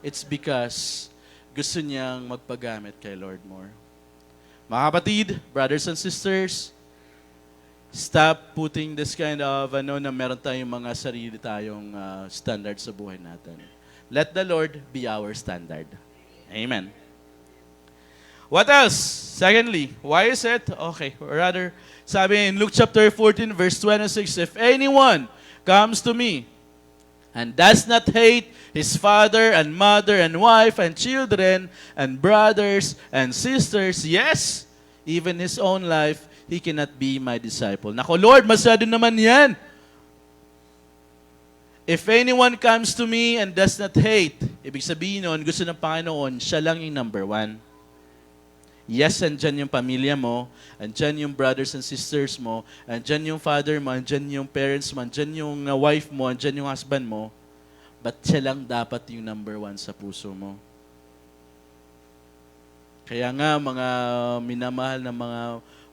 It's because gusto niyang magpagamit kay Lord more. Mga kapatid, brothers and sisters, stop putting this kind of, na meron tayong mga sarili tayong standard sa buhay natin. Let the Lord be our standard. Amen. What else? Secondly, why is it? Okay, or rather, sabi in Luke chapter 14, verse 26, if anyone comes to me and does not hate his father and mother and wife and children and brothers and sisters, yes, even his own life, he cannot be my disciple. Nako, Lord, masyado naman yan. If anyone comes to me and does not hate, ibig sabihin nun, gusto ng Panginoon, siya lang yung number one. Yes, andyan yung pamilya mo, andyan yung brothers and sisters mo, andyan yung father mo, andyan yung parents mo, andyan yung wife mo, andyan yung husband mo, but siya lang dapat yung number one sa puso mo. Kaya nga, mga minamahal na mga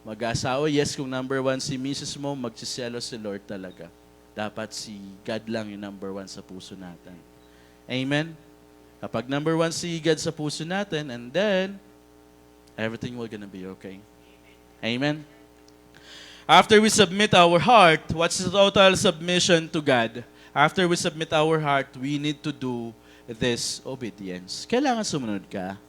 mag-asawa, yes, kung number one si Mrs. mo, magsiselo si Lord talaga. Dapat si God lang yung number one sa puso natin. Amen? Kapag number one si God sa puso natin, and then, everything will gonna be okay. Amen? After we submit our heart, what's the total submission to God? After we submit our heart, we need to do this obedience. Kailangan sumunod ka.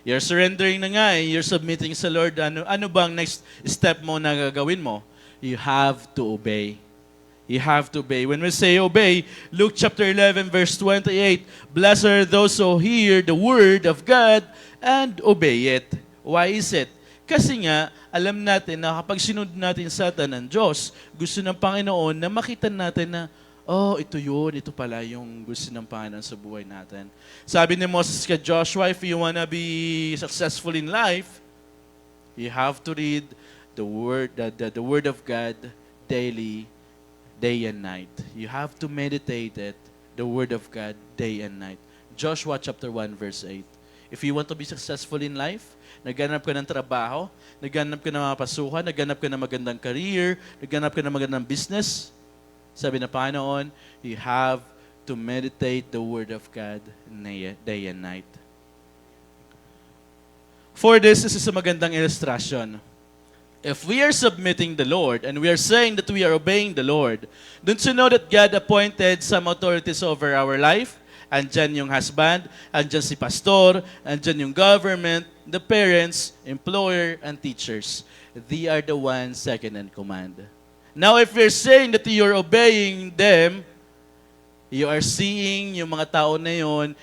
You're surrendering na nga eh. You're submitting sa Lord. Ano bang next step mo na gagawin mo? You have to obey. You have to obey. When we say obey, Luke chapter 11 verse 28, blessed are those who hear the word of God and obey it. Why is it? Kasi nga, alam natin na kapag sinunod natin sa ng Diyos, gusto ng Panginoon na makita natin na, oh, ito yun, ito pala yung gusto ng Panginoon sa buhay natin. Sabi ni Moses kay Joshua, if you wanna be successful in life, you have to read the word of God daily, day and night. You have to meditate it, the word of God, day and night. Joshua chapter 1 verse 8. If you want to be successful in life, naghanap ka ng trabaho, naghanap ka ng mga pasukan, naghanap ka ng magandang career, naghanap ka ng magandang business, sabi na Panginoon, you have to meditate the Word of God day and night. For this is a magandang illustration. If we are submitting the Lord and we are saying that we are obeying the Lord, don't you know that God appointed some authorities over our life? Andyan yung husband, andyan si pastor, andyan yung government, the parents, employer, and teachers. They are the ones second in command. Now, if you're saying that you're obeying them, you are seeing yung mga tao na yun,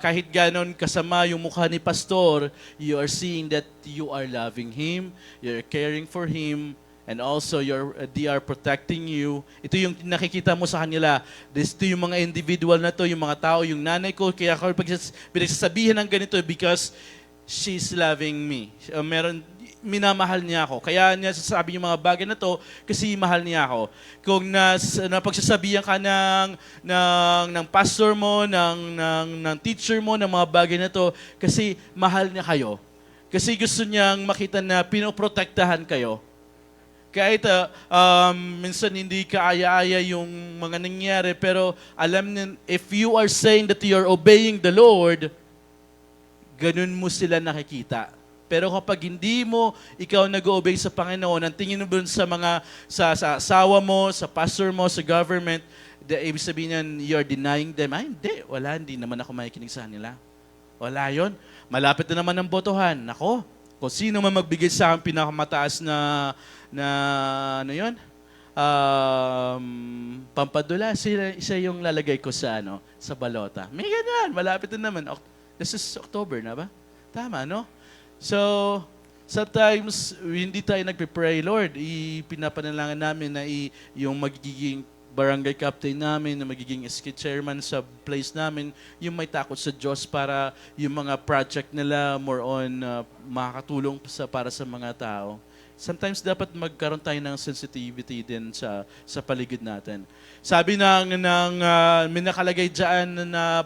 kahit ganon kasama yung mukha ni pastor, you are seeing that you are loving him, you're caring for him, and also they are protecting you. Ito yung nakikita mo sa kanila. Ito yung mga individual na to, yung mga tao, yung nanay ko, kaya ako pinagsasabihan ng ganito because she's loving me. Minamahal niya ako. Kaya niya sasabi yung mga bagay na to kasi mahal niya ako. Kung napagsasabihan ka ng pastor mo, ng teacher mo, ng mga bagay na to, kasi mahal niya kayo. Kasi gusto niyang makita na pinoprotektahan kayo. Kahit minsan hindi kaaya-aya yung mga nangyari, pero alam niyo, if you are saying that you are obeying the Lord, ganun mo sila nakikita. Pero kapag hindi mo ikaw nag-obey sa Panginoon, ang tingin mo sa asawa mo, sa pastor mo, sa government, ibig sabihin yan, you're denying them. Ay, hindi naman ako makikinig sa kanila. Wala yon. Malapit na naman ang botohan. Nako, kung sino man magbigay sa akin pinakamataas na pampadula, isa yung lalagay ko sa balota. May ganyan, malapit na naman. This is October na ba? Tama, no? So, Sometimes, hindi tayo nagpe-pray, Lord, ipinapanalangin namin na yung magiging barangay captain namin, na magiging SK chairman sa place namin, yung may takot sa Diyos para yung mga project nila more on makakatulong para sa mga tao. Sometimes dapat magkaroon tayo ng sensitivity din sa paligid natin. Sabi may nakalagay dyan na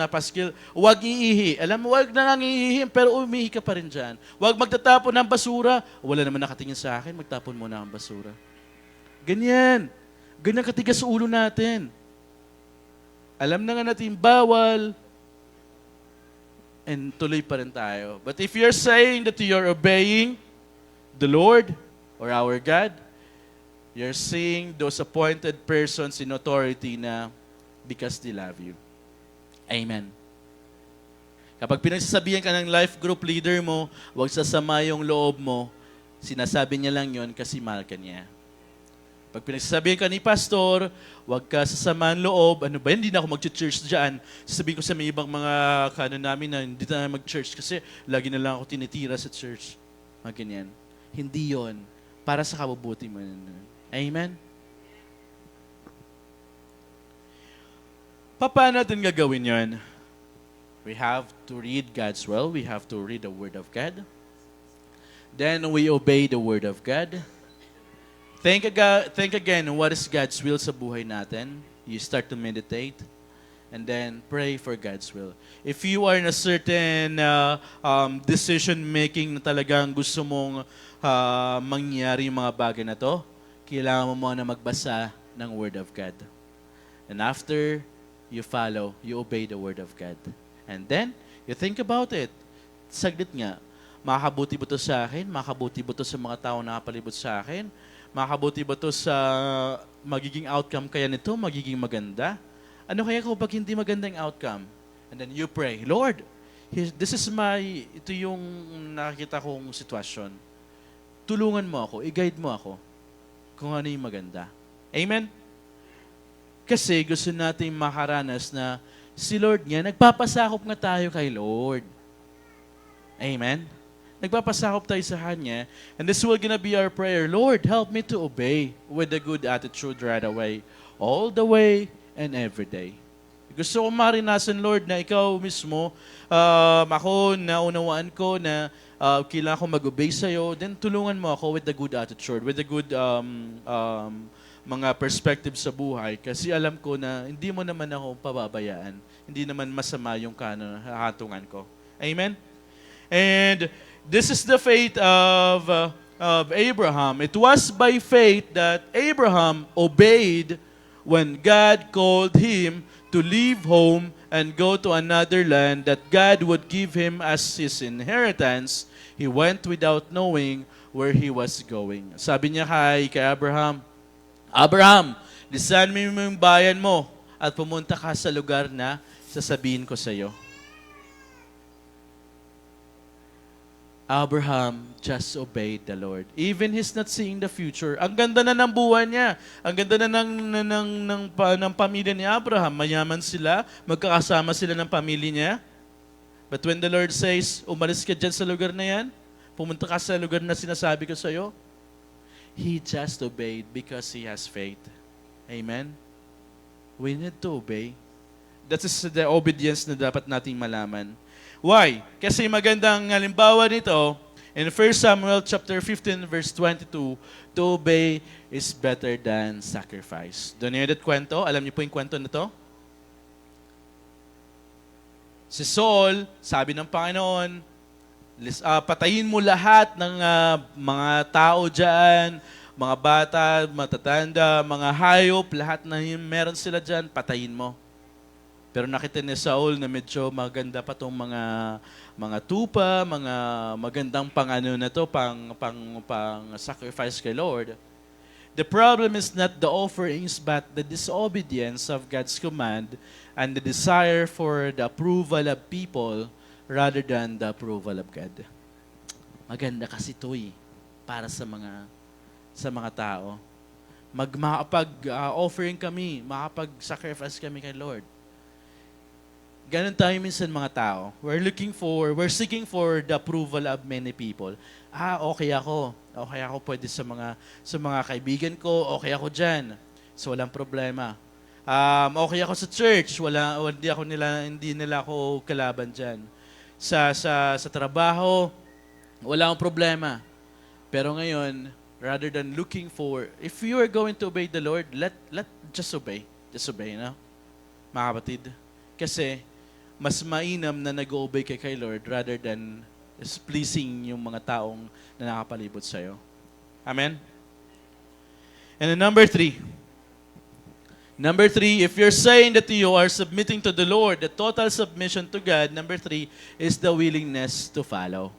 paskil, huwag iihi. Alam mo, huwag na lang iihi, pero umihi ka pa rin dyan. Huwag magtatapon ng basura. Wala naman nakatingin sa akin, magtapon muna ang basura. Ganyan. Ganyan katigas sa ulo natin. Alam na nga natin, bawal. And tuloy pa rin tayo. But if you're saying that you're obeying the Lord or our God, you're seeing those appointed persons in authority na because they love you. Amen. Kapag pinagsasabihan ka ng life group leader mo, huwag sasama yung loob mo, sinasabi niya lang yon kasi mahal ka niya. Pag pinagsasabihan ka ni pastor, huwag ka sasamaan loob, ano ba, hindi na ako mag-church dyan. Sasabihin ko sa may ibang mga kanon namin na hindi na mag-church kasi lagi na lang ako tinitira sa church. Mga ganyan. Hindi yon. Para sa kabubuti mo. Amen? Paano natin gagawin yon? We have to read God's will. We have to read the Word of God. Then we obey the Word of God. Think again, what is God's will sa buhay natin? You start to meditate. And then pray for God's will. If you are in a certain decision-making na talagang gusto mong mangyari yung mga bagay na to, kailangan mo muna magbasa ng Word of God. And after you follow, you obey the Word of God. And then, you think about it. Saglit nga, makakabuti ba to sa akin? Makakabuti ba to sa mga tao na nakapalibot sa akin? Makakabuti ba to sa magiging outcome kaya nito? Magiging maganda? Ano kaya kapag hindi magandang outcome? And then you pray, Lord, ito yung nakikita kong sitwasyon. Tulungan mo ako, i-guide mo ako kung ano yung maganda. Amen? Kasi gusto natin makaranas na si Lord nga, nagpapasakop nga tayo kay Lord. Amen? Nagpapasakop tayo sa Kanya. And this will gonna be our prayer. Lord, help me to obey with a good attitude right away. All the way and every day. Gusto ko marinasan, Lord, na ikaw mismo, ako, naunawaan ko na kailangan ko mag-obey sa'yo, then tulungan mo ako with the good attitude, with the good mga perspective sa buhay. Kasi alam ko na hindi mo naman ako pababayaan. Hindi naman masama yung hatungan ko. Amen? And this is the faith of Abraham. It was by faith that Abraham obeyed when God called him to leave home and go to another land that God would give him as his inheritance, he went without knowing where he was going. Sabi niya kay Abraham, Abraham, lisan mo yung bayan mo at pumunta ka sa lugar na sasabihin ko sa iyo. Abraham just obeyed the Lord. Even he's not seeing the future. Ang ganda na ng buhay niya. Ang ganda na ng pamilya ni Abraham. Mayaman sila. Magkakasama sila ng pamilya niya. But when the Lord says, umalis ka dyan sa lugar na yan, pumunta ka sa lugar na sinasabi ko sa'yo, he just obeyed because he has faith. Amen? We need to obey. That is the obedience na dapat nating malaman. Why? Kasi magandang halimbawa nito, in 1 Samuel chapter 15 verse 22, to obey is better than sacrifice. Doon niyo that kwento? Alam niyo po yung kwento na to? Si Saul, sabi ng Panginoon, patayin mo lahat ng mga tao dyan, mga bata, matatanda, mga hayop, lahat na meron sila dyan, patayin mo. Pero nakita ni Saul na medyo maganda pa tong mga tupa, mga magandang pang sacrifice kay Lord. The problem is not the offerings but the disobedience of God's command and the desire for the approval of people rather than the approval of God. Maganda kasi ito para sa mga tao. Makapag-offering kami, makapag-sacrifice kami kay Lord. Ganun tayo minsan mga tao. We're seeking for the approval of many people. Okay ako. Okay ako pwede sa mga kaibigan ko, okay ako diyan. So walang problema. Okay ako sa church, hindi nila ako kalaban diyan. Sa trabaho, wala akong problema. Pero ngayon, rather than looking for, if you are going to obey the Lord, let just obey. Just obey, no? Mga kapatid. Kasi, mas mainam na nag-obey kay Lord rather than pleasing yung mga taong na nakapalibot sa'yo. Amen? And then number three, if you're saying that you are submitting to the Lord, the total submission to God, number three is the willingness to follow.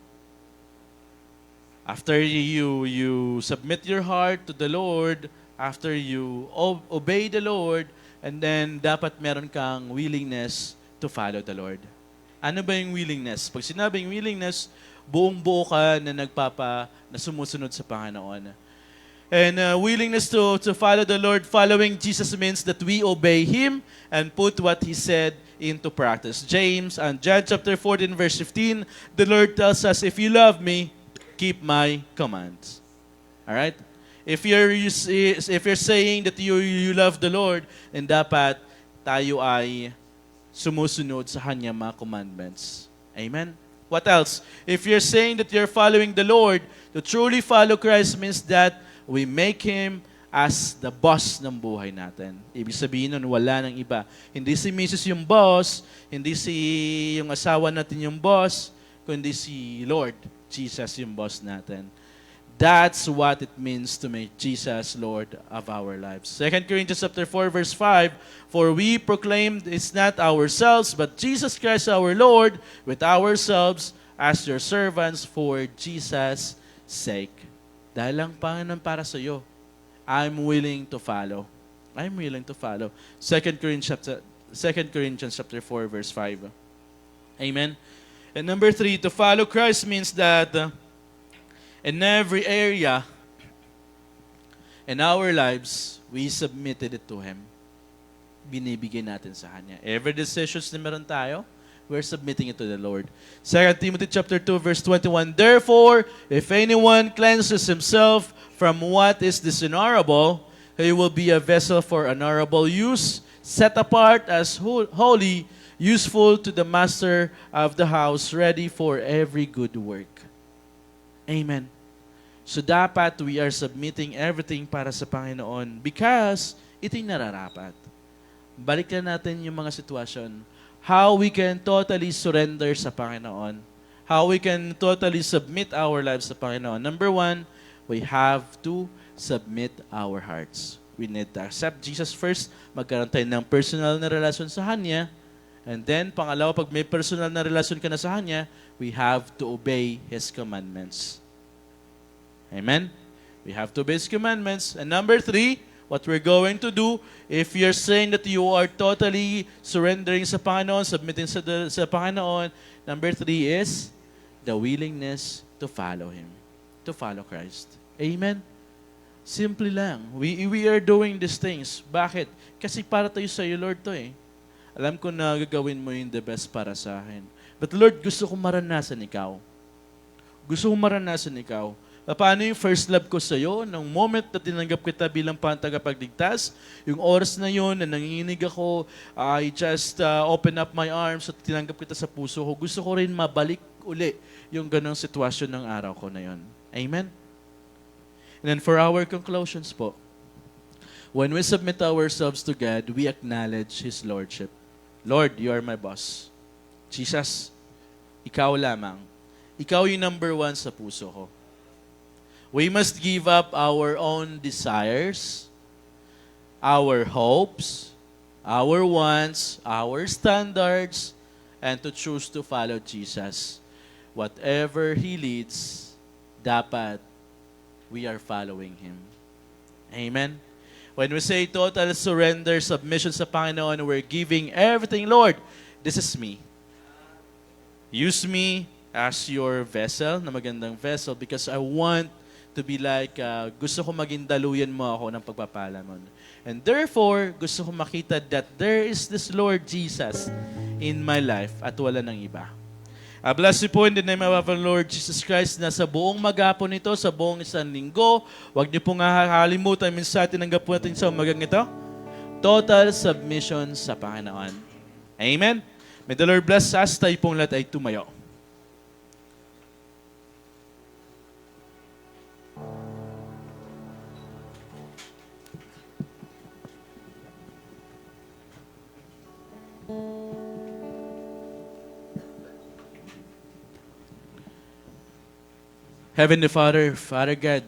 After you submit your heart to the Lord, after you obey the Lord, and then dapat meron kang willingness to follow the Lord. Ano ba yung willingness? Pag sinabing willingness, buong-buo ka na sumusunod sa Panginoon. And willingness to follow the Lord, following Jesus means that we obey Him and put what He said into practice. James and John chapter 14 verse 15, the Lord tells us, if you love me, keep my commands. All right? If you're saying that you love the Lord, then dapat tayo ay sumusunod sa Kanyang mga commandments. Amen? What else? If you're saying that you're following the Lord, to truly follow Christ means that we make Him as the boss ng buhay natin. Ibig sabihin nun, wala nang iba. Hindi si Mrs. yung boss, hindi yung asawa natin yung boss, kundi si Lord, Jesus yung boss natin. That's what it means to make Jesus Lord of our lives. 2 Corinthians chapter 4 verse 5, for we proclaimed it's not ourselves, but Jesus Christ our Lord, with ourselves as your servants for Jesus' sake. Dahil lang Panginoon para sa iyo, I'm willing to follow. I'm willing to follow. 2 Corinthians chapter 4 verse 5. Amen. And number 3, to follow Christ means that in every area in our lives, we submitted it to Him. Binibigay natin sa Kanya. Every decisions na meron tayo, we're submitting it to the Lord. 2 Timothy chapter 2 verse 21, therefore, if anyone cleanses himself from what is dishonorable, he will be a vessel for honorable use, set apart as holy, useful to the master of the house, ready for every good work. Amen. So dapat we are submitting everything para sa Panginoon because ito'y nararapat. Balikan natin yung mga sitwasyon. How we can totally surrender sa Panginoon. How we can totally submit our lives sa Panginoon. Number 1, we have to submit our hearts. We need to accept Jesus first. Magkaroon tayo ng personal na relasyon sa Kanya. And then, pangalawa, pag may personal na relasyon ka na sa Kanya, we have to obey His commandments. Amen? We have to obey His commandments. And number 3, what we're going to do, if you're saying that you are totally surrendering sa Panginoon, submitting sa Panginoon, number 3 is the willingness to follow Him, to follow Christ. Amen? Simple lang. We are doing these things. Bakit? Kasi para tayo sa iyo, Lord, to eh. Alam ko na gagawin mo yung the best para sa akin. But Lord, gusto kong maranasan Ikaw. Gusto kong maranasan Ikaw. Paano yung first love ko sa iyo? Nung moment na tinanggap kita bilang tagapagligtas, yung oras na yun na nanginginig ako, I just open up my arms at tinanggap kita sa puso ko. Gusto ko rin mabalik uli yung ganong sitwasyon ng araw ko na yun. Amen? And then for our conclusions po, when we submit ourselves to God, we acknowledge His Lordship. Lord, You are my boss. Jesus, Ikaw lamang. Ikaw yung number 1 sa puso ko. We must give up our own desires, our hopes, our wants, our standards, and to choose to follow Jesus. Whatever He leads, dapat we are following Him. Amen? When we say total surrender, submission sa Panginoon, we're giving everything, Lord, this is me. Use me as Your vessel, na magandang vessel, because I want to be like, gusto ko maging daluyan mo ako ng pagpapala mo. And therefore, gusto ko makita that there is this Lord Jesus in my life at wala ng iba. I bless you po in the name of our Lord Jesus Christ na sa buong maghapon ito, sa buong isang linggo, huwag niyo pong kakalimutan, minsan tinanggap po natin sa umagang ito, total submission sa Panginoon. Amen? May the Lord bless us, tayo pong lahat ay tumayo. Heavenly Father, Father God,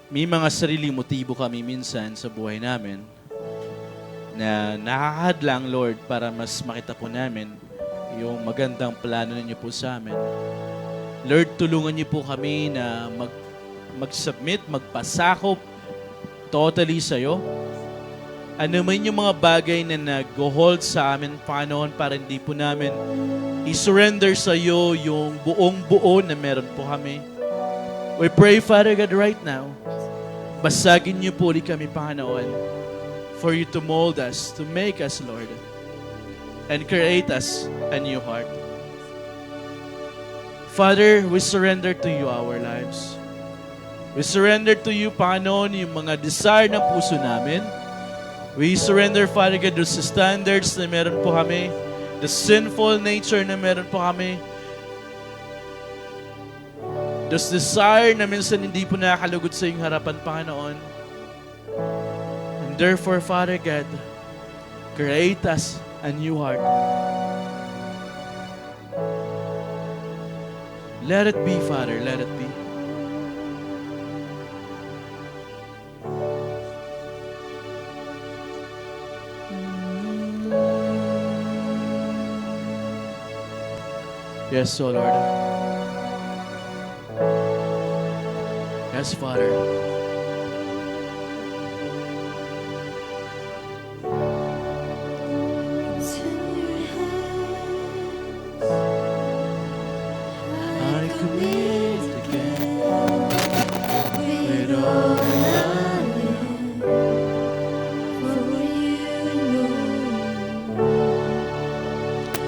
may mga sariling motibo kami minsan sa buhay namin na nakakahadlang, Lord, para mas makita po namin yung magandang plano ninyo po sa amin. Lord, tulungan niyo po kami na mag-submit, magpasakop totally sa'yo. Ano man yung mga bagay na nag-hold sa amin, Panginoon, para hindi po namin i-surrender sa iyo yung buong buo na meron po kami. We pray, Father God, right now, basagin niyo po ulit kami, Panginoon, for you to mold us, to make us, Lord, and create us a new heart. Father, we surrender to you our lives. We surrender to you, Panginoon, yung mga desire ng puso namin. We surrender, Father God, those standards na meron po kami, the sinful nature na meron po kami, those desire na minsan hindi po nakakalugod sa iyong harapan, Panginoon. And therefore, Father God, create us a new heart. Let it be, Father, let it be. Yes, oh Lord. Yes, Father. I commit again with all I live for you, Lord.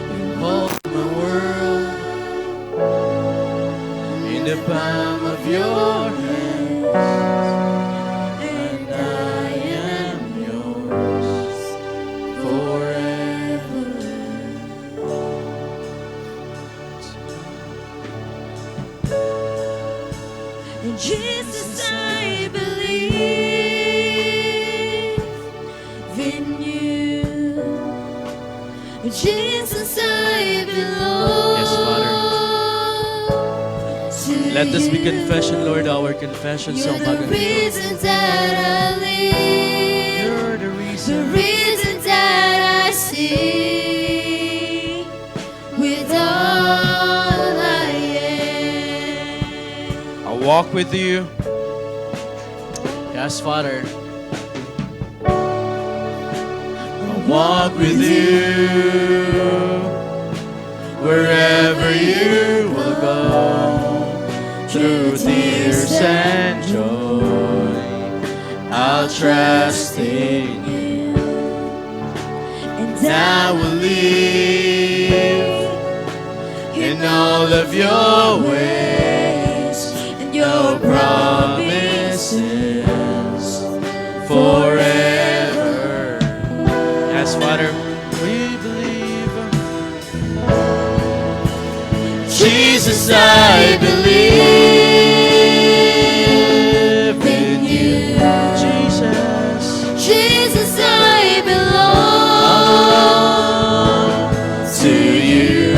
You hold my world in the palm of your hands, and I am yours forever. In Jesus I believe in you. In Jesus I belong. Yes, Father. To Let this be you. confession, Lord, our confession sa You're the umagang ito. reason that I live. You're the The reason. reason that I sing with all I am. I'll walk with you. Yes, Father. I'll walk with you wherever you will go, through tears and joy. I'll trust in you, And I will live in all of your ways, and your promises forever. Yes, Father, we believe. Jesus, I believe in you. Jesus, Jesus, I belong to you.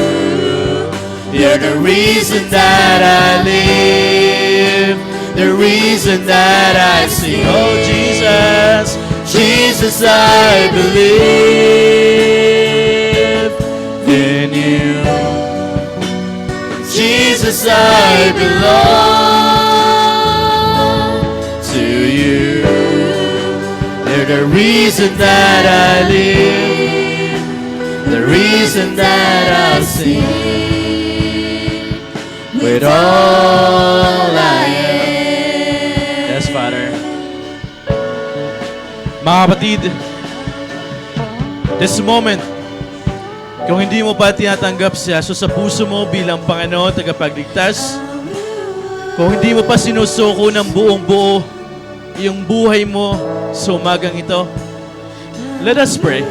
You're the reason that I live, the reason that I sing. Oh, Jesus, Jesus, I believe in you. Jesus, I belong to you. You're the reason that I live, the reason that I sing with all I am. Yes, Father. Mga kapatid, This moment, kung hindi mo pa tinatanggap siya, so sa puso mo bilang Panginoon, tagapagligtas, kung hindi mo pa sinusuko ng buong buo yung buhay mo sa umagang ito, let us pray.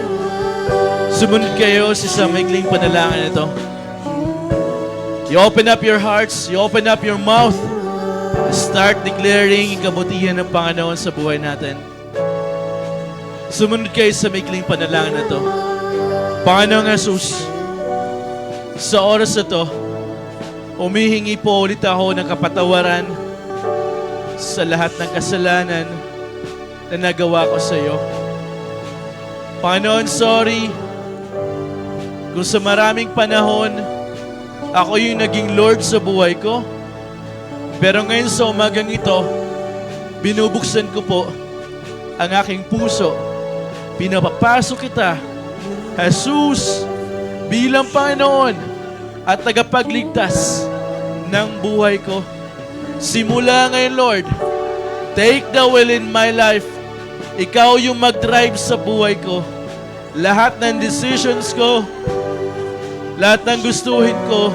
Sumunod kayo sa maikling panalangin ito. You open up your hearts, you open up your mouth, start declaring yung kabutihan ng Panginoon sa buhay natin. Sumunod kayo sa maikling panalangin na ito. Panginoong Jesus, sa oras na ito, humihingi po ulit ako ng kapatawaran sa lahat ng kasalanan na nagawa ko sa iyo. Panginoon, sorry kung sa maraming panahon ako yung naging Lord sa buhay ko. Pero ngayon sa umagang ito, binubuksan ko po ang aking puso. Pinapapasok kita, Jesus, bilang Panginoon at tagapagligtas ng buhay ko. Simula ngayon, Lord, take the wheel in my life. Ikaw yung mag-drive sa buhay ko. Lahat ng decisions ko, lahat ng gustuhin ko,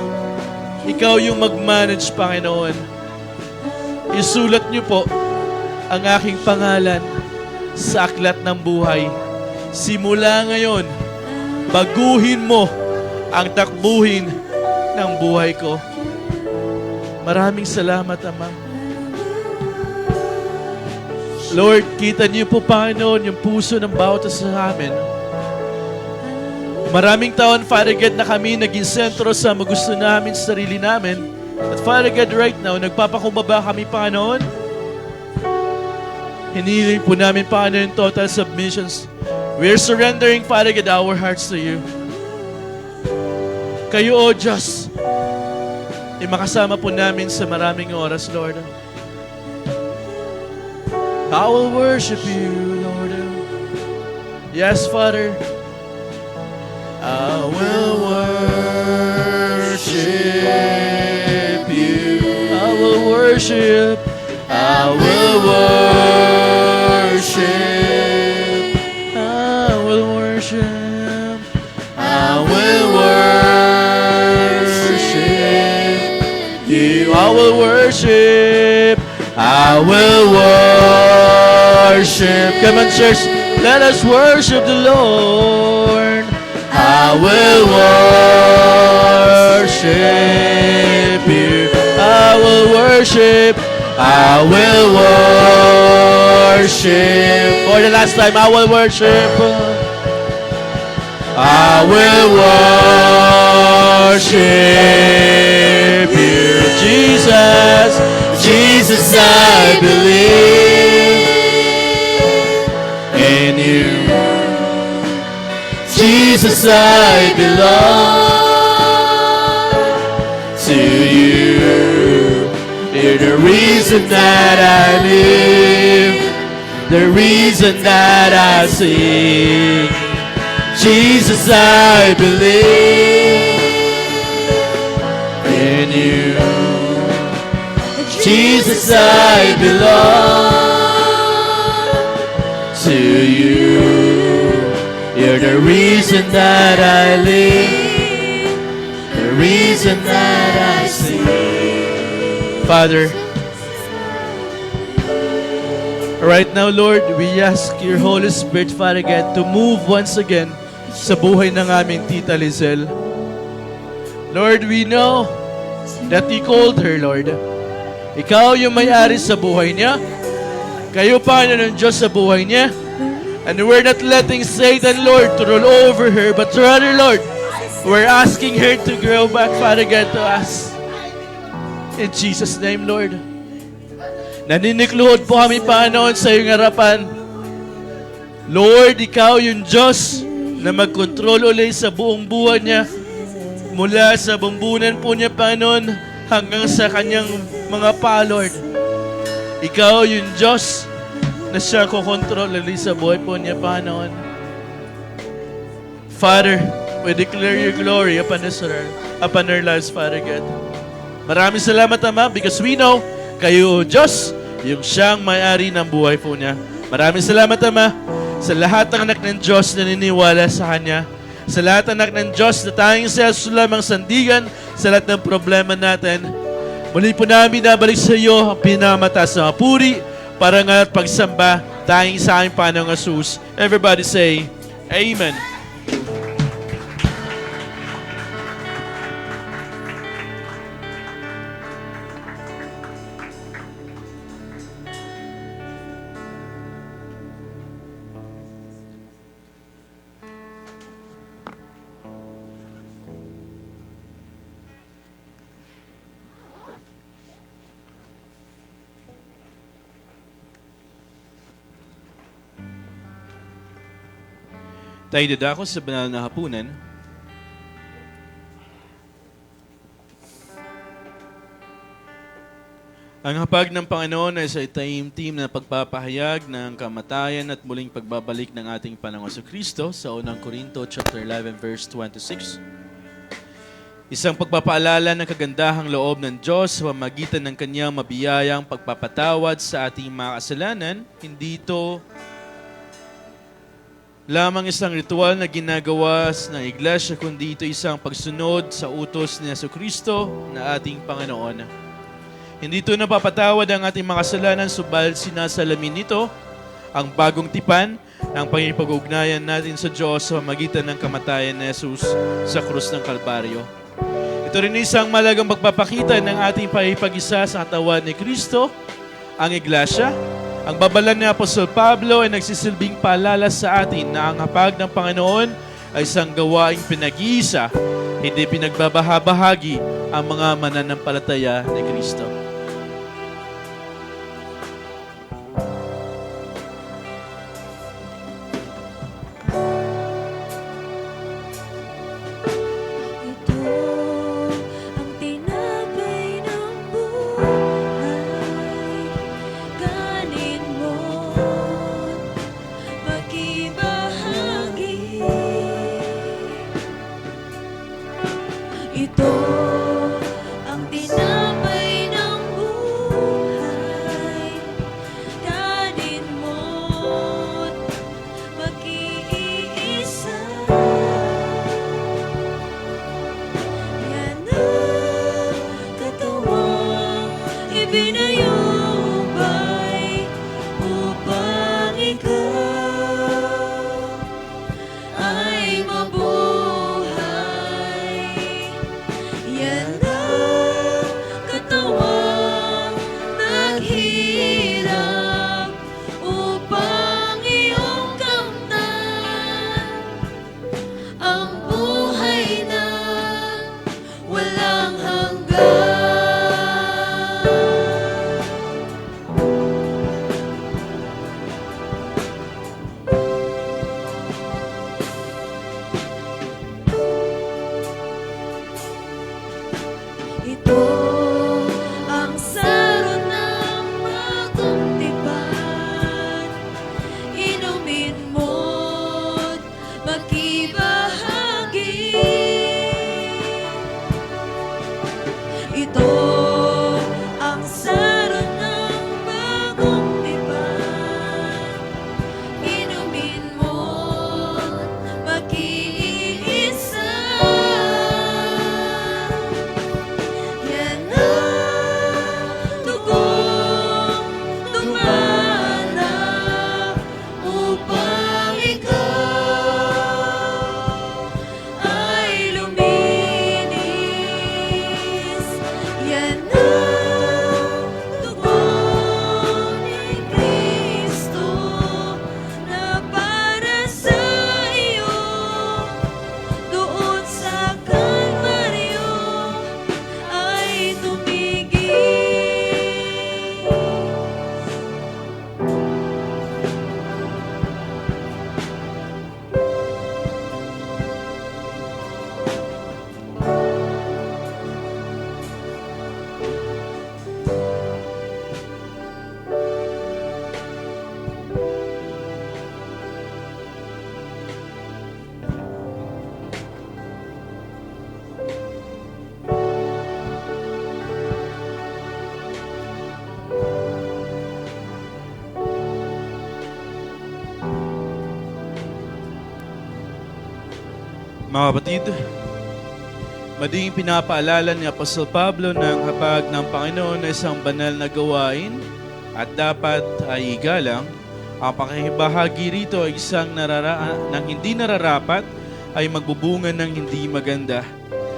ikaw yung mag-manage, Panginoon. Isulat niyo po ang aking pangalan sa aklat ng buhay. Simula ngayon, baguhin mo ang takbuhin ng buhay ko. Maraming salamat, Ama. Lord, kita niyo po, Panginoon, yung puso ng bawat isa sa amin. Maraming taon, Father God, na kami naging sentro sa magusto namin, sa sarili namin. At Father God, right now, nagpapakumbaba kami, Panginoon. Hiniling po namin, Panginoon, total submissions. We are surrendering, Father God, our hearts to you. Kayo, O Diyos, makasama po namin sa maraming oras, Lord. I will worship you, Lord. Yes, Father. I will worship you. I will worship. I will worship. I will worship. I will worship you. I will worship. I will worship. Come on, church. Let us worship the Lord. I will worship you. I will worship. I will worship. For the last time, I will worship. I will worship you. Jesus, Jesus, I believe in you. Jesus, I belong to you. You're the reason that I live, the reason that I sing. Jesus, I believe in you. Jesus, I belong to you. You're the reason that I live, the reason that I sing. Father, right now, Lord, we ask your Holy Spirit, Father God, to move once again sa buhay ng aming Tita Lizelle. Lord, we know that you called her, Lord. Ikaw yung may-ari sa buhay niya. Kayo, Panginoon, ng Diyos sa buhay niya. And we're not letting Satan, Lord, to roll over her, but rather, Lord, we're asking her to grow back, Father God, to us. In Jesus' name, Lord. Naninikluhod po kami, Panginoon, sa iyong harapan. Lord, ikaw yung Diyos na mag-control ulit sa buong buhay niya. Mula sa bumbunan po niya, Panginoon, hanggang sa kanyang mga pa, Lord. Ikaw yung Diyos na siya kukontrol ulit sa buhay po niya, Panginoon. Father, we declare your glory upon our lives, Father God. Maraming salamat, Ama, because we know kayo, Diyos, yung siyang may-ari ng buhay po niya. Maraming salamat, Ama. sa lahat ng anak ng Diyos na naniniwala sa Kanya, sa lahat ng anak ng Diyos na tanging sa Jesus lamang sandigan sa lahat ng problema natin. Muli po namin nabalik sa iyo ang pinamataas na puri, parangal at pagsamba tanging sa aming Panginoong Jesus. Everybody say, Amen. Tayo dadako sa banal na hapunan. Ang hapag ng Panginoon ay sa taimtim na pagpapahayag ng kamatayan at muling pagbabalik ng ating Panginoong Kristo sa unang Korinto chapter 11 verse 26. Isang pagpapaalala ng kagandahang loob ng Diyos sa pamamagitan ng kanyang mabiyayang pagpapatawad sa ating mga kasalanan. Hindi ito lamang isang ritual na ginagawa ng iglesia, kundi ito isang pagsunod sa utos ni Jesucristo na ating Panginoon. Hindi ito napapatawad ang ating mga kasalanan, subalit sinasalamin nito ang bagong tipan ng pangipag-ugnayan natin sa Diyos sa pamamagitan ng kamatayan ni Jesus sa krus ng Kalbaryo. Ito rin isang malagang pagpapakita ng ating pakikipag-isa sa katawan ni Kristo, ang iglesia. Ang babala ni Apostol Pablo ay nagsisilbing paalala sa atin na ang hapag ng Panginoon ay isang gawaing pinag-iisa, hindi pinagbabahabahagi ang mga mananampalataya ni Kristo. Ito ang tinapay ng buhay, kanin mo't makibahagi. Ito ang tinapay ng Mga kapatid, maging pinapaalala ni Apostol Pablo ng hapag ng Panginoon na isang banal na gawain at dapat ay igalang. Ang pakikibahagi rito ay isang nang hindi nararapat ay magbubunga ng hindi maganda.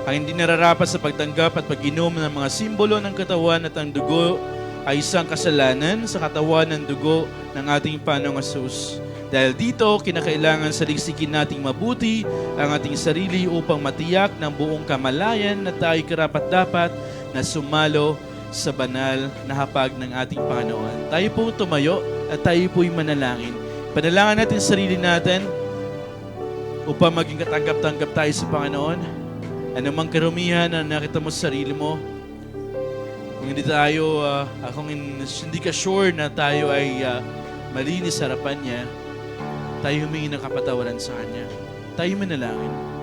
Ang hindi nararapat sa pagtanggap at pag-inom ng mga simbolo ng katawan at ang dugo ay isang kasalanan sa katawan ng dugo ng ating Panginoong Hesus. Dahil dito, kinakailangan saliksikin nating mabuti ang ating sarili upang matiyak ng buong kamalayan na tayo karapat-dapat na sumalo sa banal na hapag ng ating Panginoon. Tayo po tumayo at tayo po'y manalangin. Panalangin natin sarili natin upang maging katanggap-tanggap tayo sa Panginoon. Anumang karumihan na nakita mo sa sarili mo, kung hindi tayo, kung hindi ka sure na tayo ay malinis sa harapan niya, tayo humingi ng kapatawaran sa Kanya. Tayo manalangin.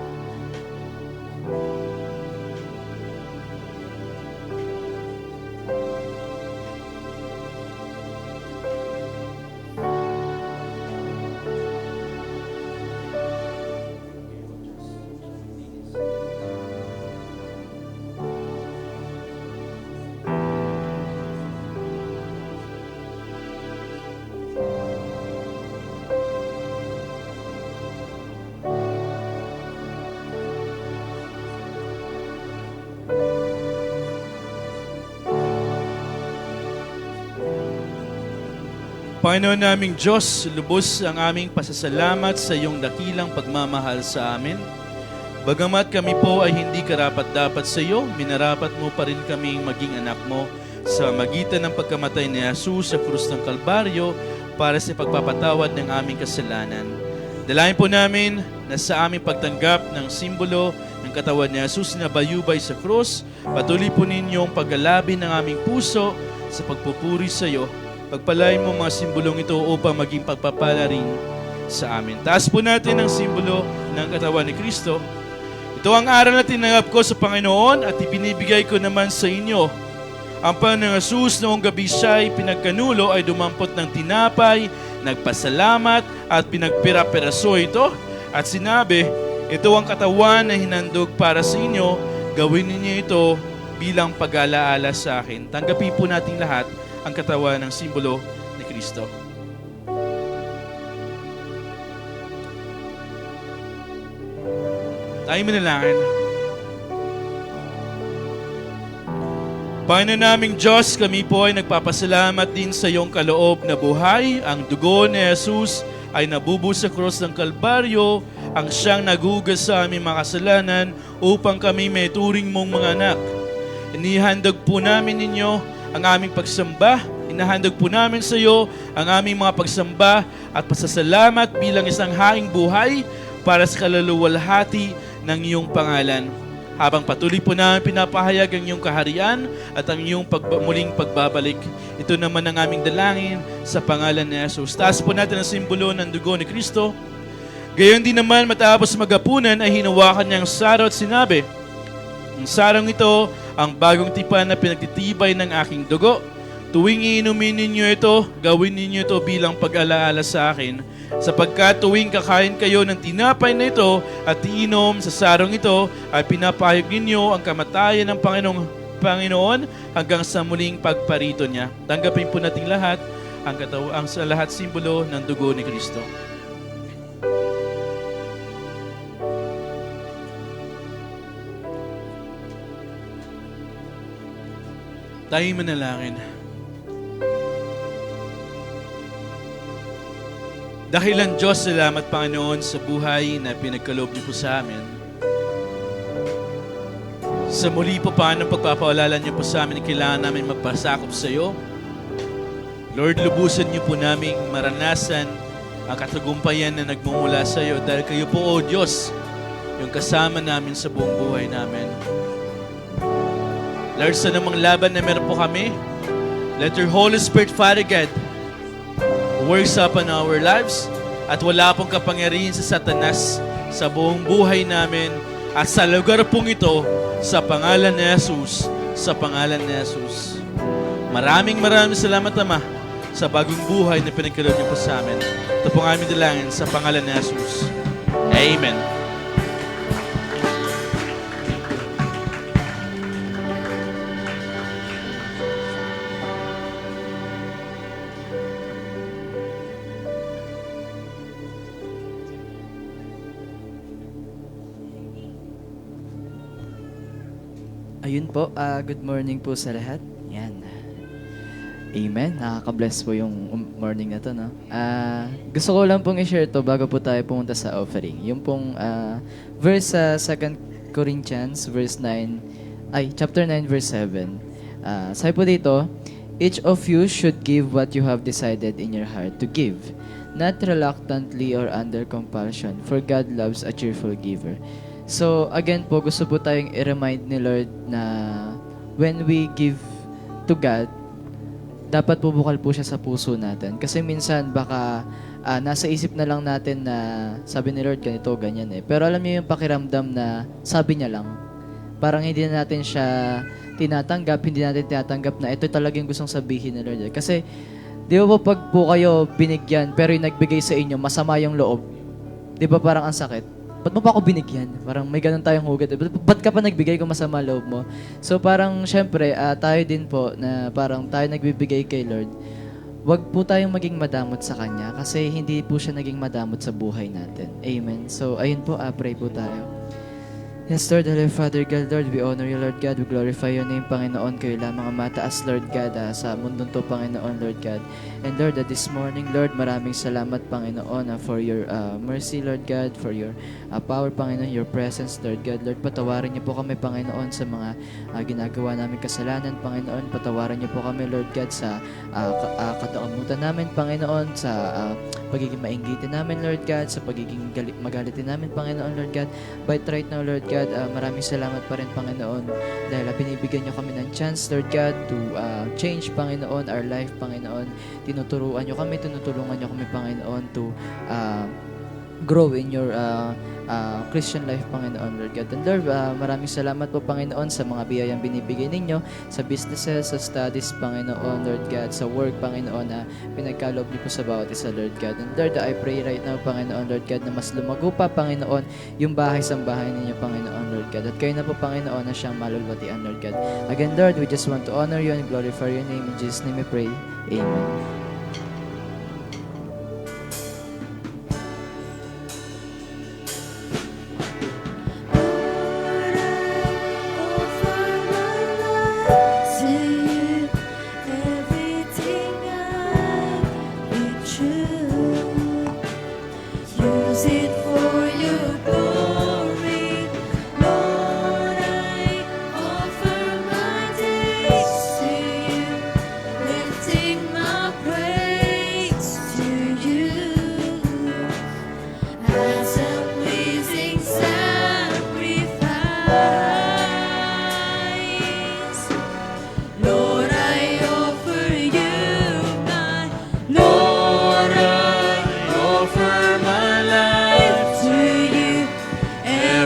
Panginoon naming Diyos, lubos ang aming pasasalamat sa iyong dakilang pagmamahal sa amin. Bagamat kami po ay hindi karapat-dapat sa iyo, minarapat mo pa rin kaming maging anak mo sa magitan ng pagkamatay ni Jesus sa krus ng Kalbaryo para sa pagpapatawad ng aming kasalanan. Dalayan po namin na sa aming pagtanggap ng simbolo ng katawan ni Jesus na bayubay sa krus, patuloy po ninyong paggalabin ng aming puso sa pagpupuri sa iyo. Pagpalain mo mga simbolong ito upang maging pagpapala rin sa amin. Taas po natin ang simbolo ng katawan ni Kristo. Ito ang aral na tinanggap ko sa Panginoon at ibinibigay ko naman sa inyo. Ang Panginoong Jesus noong gabi siya ay pinagkanulo ay dumampot ng tinapay, nagpasalamat at pinagpira-piraso ito at sinabi, ito ang katawan na hinandog para sa inyo, gawin ninyo ito bilang pag-alaala sa akin. Tanggapin po natin lahat ang katawan ng simbolo ni Kristo. Tayo manalangin. Panginoon naming Diyos, kami po ay nagpapasalamat din sa iyong kaloob na buhay. Ang dugo ni Jesus ay nabubuhos sa krus ng Kalbaryo, ang siyang nagugas sa aming mga kasalanan upang kami may turing mong mga anak. Inihandog po namin ninyo ang aming pagsamba, inahandog po namin sa iyo ang aming mga pagsamba at pasasalamat bilang isang haing buhay para sa kaluluwalhati ng iyong pangalan. Habang patuloy po namin pinapahayag ang iyong kaharian at ang iyong muling pagbabalik. Ito naman ang aming dalangin sa pangalan ni Jesus. Taas po natin ang simbolo ng dugo ni Kristo. Gayon din naman matapos magapunan ay hinawakan niya ang saro at sinabi, ang sarong ito ang bagong tipan na pinagtitibay ng aking dugo. Tuwing iinumin ninyo ito, gawin ninyo ito bilang pag-alaala sa akin. Sapagkat tuwing kakain kayo ng tinapay na ito at iinom sa sarong ito, ay pinapahayag ninyo ang kamatayan ng Panginoon hanggang sa muling pagparito niya. Tanggapin po natin lahat ang sa lahat simbolo ng dugo ni Kristo. Tayo manalangin. Dahilan Diyos, salamat Panginoon sa buhay na pinagkaloob niyo po sa amin. Sa muli po paano pagpapaalala niyo po sa amin, kailangan namin magpasakop sa iyo. Lord, lubusan niyo po namin maranasan ang katagumpayan na nagmumula sa iyo dahil kayo po, O Diyos, yung kasama namin sa buong buhay namin. Lord, sa namang laban na meron po kami, let your Holy Spirit, Father God, works upon our lives at wala pong kapangyarihan sa Satanas sa buong buhay namin at sa lugar pong ito sa pangalan ni Jesus, sa pangalan ni Jesus. Maraming salamat, Ama, sa bagong buhay na pinagkaloob niyo po sa amin. Ito pong aming dalangin sa pangalan ni Jesus. Amen. Ayun po, good morning po sa lahat. Yan. Amen. Nakaka-bless po yung morning na to, no? Gusto ko lang pong i-share to bago po tayo pumunta sa offering. Yung pong verse sa 2 Corinthians, chapter 9, verse 7. Sabi po dito, each of you should give what you have decided in your heart to give, not reluctantly or under compulsion, for God loves a cheerful giver. So, again po, gusto po tayong i-remind ni Lord na when we give to God, dapat bubukal po siya sa puso natin. Kasi minsan, baka nasa isip na lang natin na sabi ni Lord, ganito, ganyan eh. Pero alam niyo yung pakiramdam na sabi niya lang. Parang hindi na natin siya tinatanggap, hindi natin tinatanggap na ito talagang gustong sabihin ni Lord. Kasi, di ba po pag po kayo binigyan, pero yung nagbigay sa inyo, masama yung loob. Di ba parang ang sakit? Ba't mo pa ako binigyan? Parang may ganun tayong hugot. Ba't ka pa nagbigay kung masama loob mo? So parang syempre, tayo din po na parang tayo nagbibigay kay Lord. Wag po tayong maging madamot sa Kanya kasi hindi po siya naging madamot sa buhay natin. Amen. So ayun po, pray po tayo. Yes, Lord, Holy Father God, Lord, we honor you, Lord God. We glorify your name, Panginoon. Kayo lamang ang mataas, Lord God, sa mundong to, Panginoon, Lord God. And Lord, this morning, Lord, maraming salamat, Panginoon, for your mercy, Lord God, for your power, Panginoon, your presence, Lord God. Lord, patawarin niyo po kami, Panginoon, sa mga ginagawa namin kasalanan, Panginoon. Patawarin niyo po kami, Lord God, sa katakamutan namin, Panginoon, sa pagiging mainggitin namin, Lord God, sa pagiging magalitin namin, Panginoon, Lord God. But right now, Lord God, maraming salamat pa rin, Panginoon, dahil binibigyan niyo kami ng chance, Lord God, to change, Panginoon, our life, Panginoon. Tinutulungan niyo kami, Panginoon, to grow in your Christian life, Panginoon, Lord God. And Lord, maraming salamat po, Panginoon, sa mga biyayang binibigay ninyo, sa businesses, sa studies, Panginoon, Lord God, sa work, Panginoon, na pinagkaloob niyo po sa bawat isa, Lord God. And Lord, I pray right now, Panginoon, Lord God, na mas lumago pa, Panginoon, yung bahay-sambahay ninyo, Panginoon, Lord God. At kayo na po, Panginoon, na siyang malulwatian, Lord God. Again, Lord, we just want to honor you and glorify your name. In Jesus' name we pray. Amen.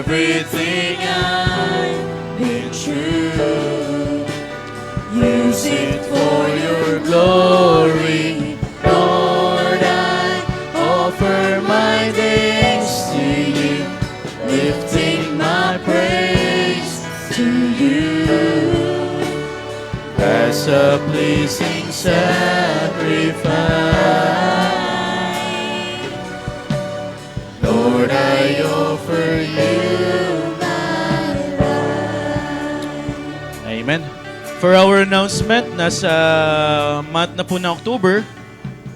Everything I be true. Use it for your glory. Lord, I offer my days to you, lifting my praise to you as a pleasing sacrifice. Lord, I offer you. Amen. For our announcement, nasa month na po na October.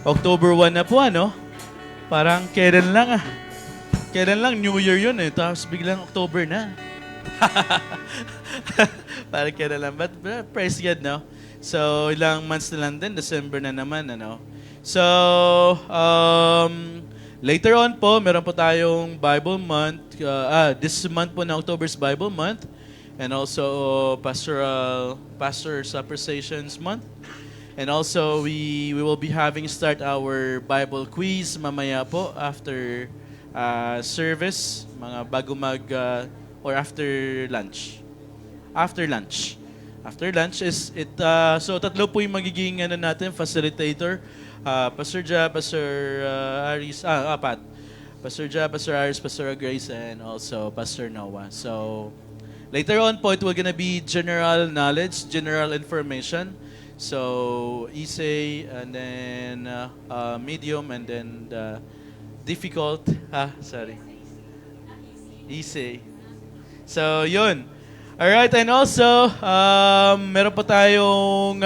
October 1 na po, ano? Parang kailan lang Kailan lang, New Year yun eh. Tapos biglang October na. Parang kailan lang. But praise God, no? So, ilang months na lang din. December na naman, ano? So, later on po, meron po tayong Bible month. This month po na October's Bible month. And also Pastor's Appreciations Month. And also, we will be having start our Bible quiz mamaya po after service, mga bago or after lunch. After lunch. After lunch is it, so tatlo po yung magiging natin, facilitator. Pastor Ja, Pastor Aris, apat. Pastor Ja, Pastor Aris, Pastor Grace, and also Pastor Noah. So, later on po, it will gonna be general knowledge, general information. So, essay, and then medium, and then difficult. Essay. So, yun. Alright, and also, meron pa tayong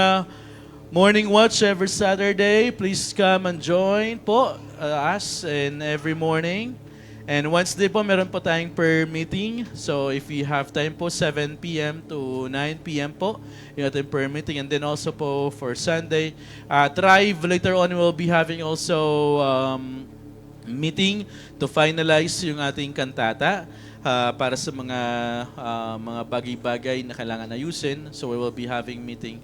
morning watch every Saturday. Please come and join po us in every morning. And Wednesday po, meron po tayong prayer meeting. So if you have time po, 7 p.m. to 9 p.m. po, yung ating prayer meeting. And then also po for Sunday, Thrive, later on we'll be having also meeting to finalize yung ating kantata para sa mga bagay-bagay na kailangan ayusin. So we will be having meeting.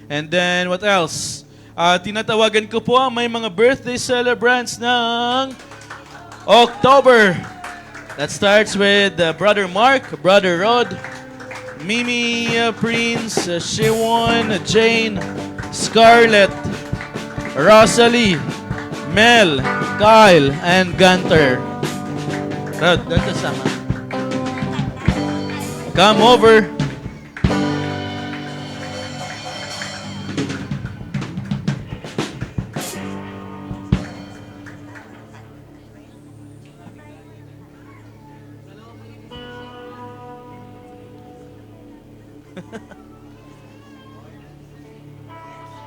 And then what else? Tinatawagan ko po ang may mga birthday celebrants ng October. That starts with Brother Mark, Brother Rod, Mimi, Prince, Shiwon, Jane, Scarlett, Rosalie, Mel, Kyle, and Gunter. Rod, doon kasama. Come over.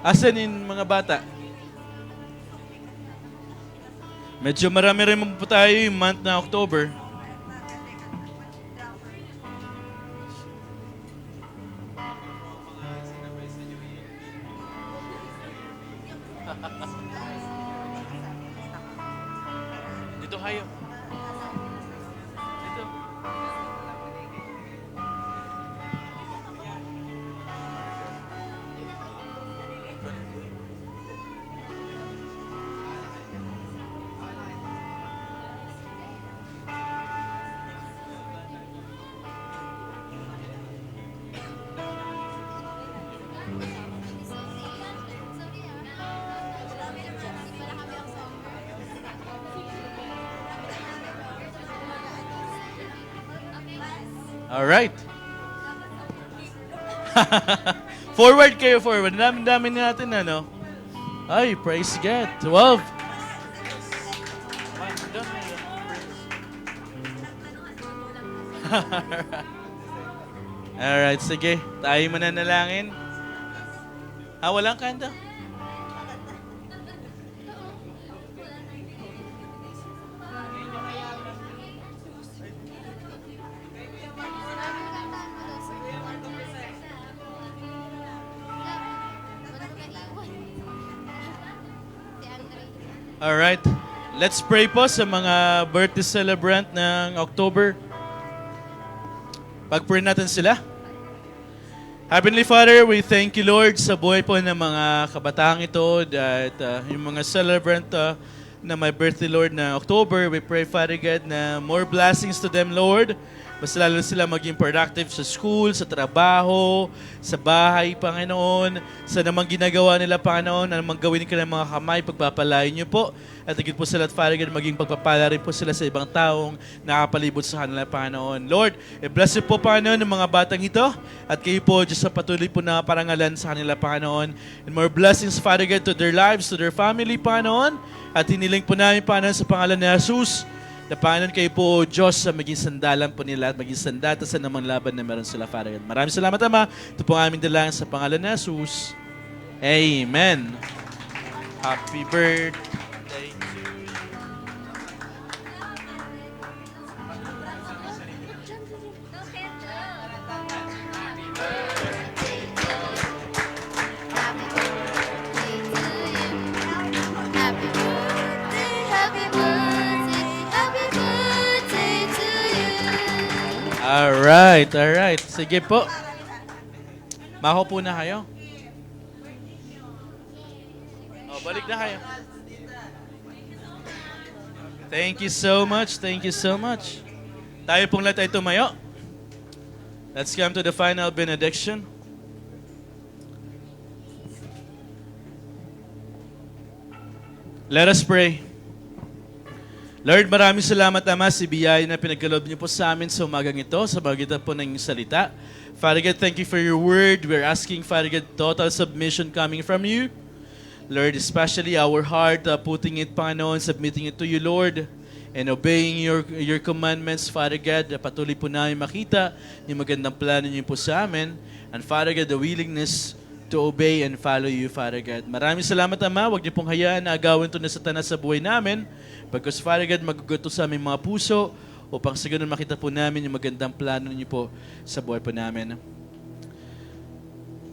Asan yung mga bata? Medyo marami rin po tayo yung month na October. Dito kayo. Dito. All right. Forward kayo, forward. Dami natin, ano? Ay, praise God. 12. All right, sige. Tayo mananalangin. Walang kanta? Alright. Let's pray po sa mga birthday celebrant ng October. Pag-pray natin sila. Heavenly Father, we thank you, Lord, sa buhay po ng mga kabataang ito at yung mga celebrant na may birthday, Lord, na October. We pray, Father God, na more blessings to them, Lord. Mas lalo sila maging productive sa school, sa trabaho, sa bahay, Panginoon. Sa namang ginagawa nila, Panginoon, na namang gawin ka ng mga kamay, pagpapalain niyo po. At higit po sila at Father God, maging pagpapala rin po sila sa ibang taong nakapalibot sa kanila, Panginoon. Lord, bless you po, Panginoon, ng mga batang ito. At kayo po, Diyos, sa patuloy po na parangalan sa kanila, Panginoon. And more blessings, Father God, to their lives, to their family, Panginoon. At hiniling po namin, Panginoon, sa pangalan ni Jesus, na Panginoon kayo po, Diyos, sa maging sandalan po nila at maging sandata sa namang laban na meron sila, Father God. Maraming salamat, Ama. Ito po ang aming dalangin sa pangalan ni Jesus. Amen. Happy birthday to you. Alright, alright. Sige po. Mahupo na kayo. Balik na kayo. Thank you so much. Thank you so much. Tayo pong lahat ay tumayo. Let's come to the final benediction. Let us pray. Lord, maraming salamat, Ama, si biyaya na pinagkaloob niyo po sa amin sa umagang ito, sa magitan po ng inyong salita. Father God, thank you for your word. We're asking, Father God, total submission coming from you. Lord, especially our heart, putting it, Panginoon, submitting it to you, Lord. and obeying your commandments, Father God, na patuloy po namin makita yung magandang plano niyo po sa amin. And Father God, the willingness to obey and follow you, Father God. Maraming salamat, Ama. Huwag niyo pong hayaan na agawin ito na Satanas sa buhay namin. Because, Father God, maguguto sa aming mga puso upang sa ganun makita po namin yung magandang plano niyo po sa buhay po namin.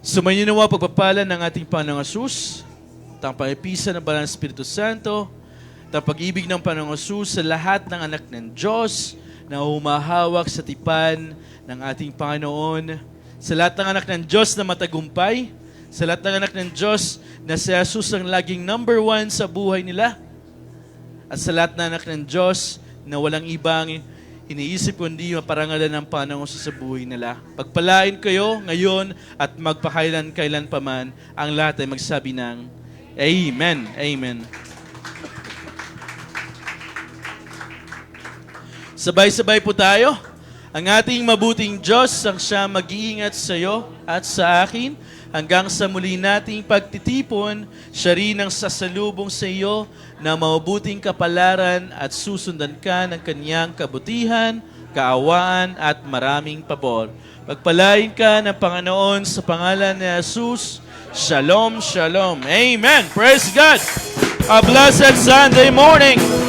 Sumayin niyo nawa pagpapala ng ating Panginoong Hesus, ang pangipisan ng Banal na Espiritu Santo, ang pag-ibig ng Panginoong Hesus sa lahat ng anak ng Diyos na humahawak sa tipan ng ating Panginoon, sa lahat ng anak ng Diyos na matagumpay, sa lahat ng anak ng Diyos na si Jesus ang laging number 1 sa buhay nila, at sa lahat ng anak ng Diyos na walang ibang iniisip kundi maparangalan ng Panginoon sa buhay nila. Pagpalain kayo ngayon at magpakailan-kailan pa man, ang lahat ay magsabi ng Amen. Amen. Sabay-sabay po tayo. Ang ating mabuting Diyos ang siya mag-iingat sa iyo at sa akin hanggang sa muli nating pagtitipon. Siya rin ang sasalubong sa iyo na mabuting kapalaran at susundan ka ng kanyang kabutihan, kaawaan at maraming pabor. Pagpalain ka ng Panginoon sa pangalan ni Jesus. Shalom, shalom. Amen. Praise God. A blessed Sunday morning.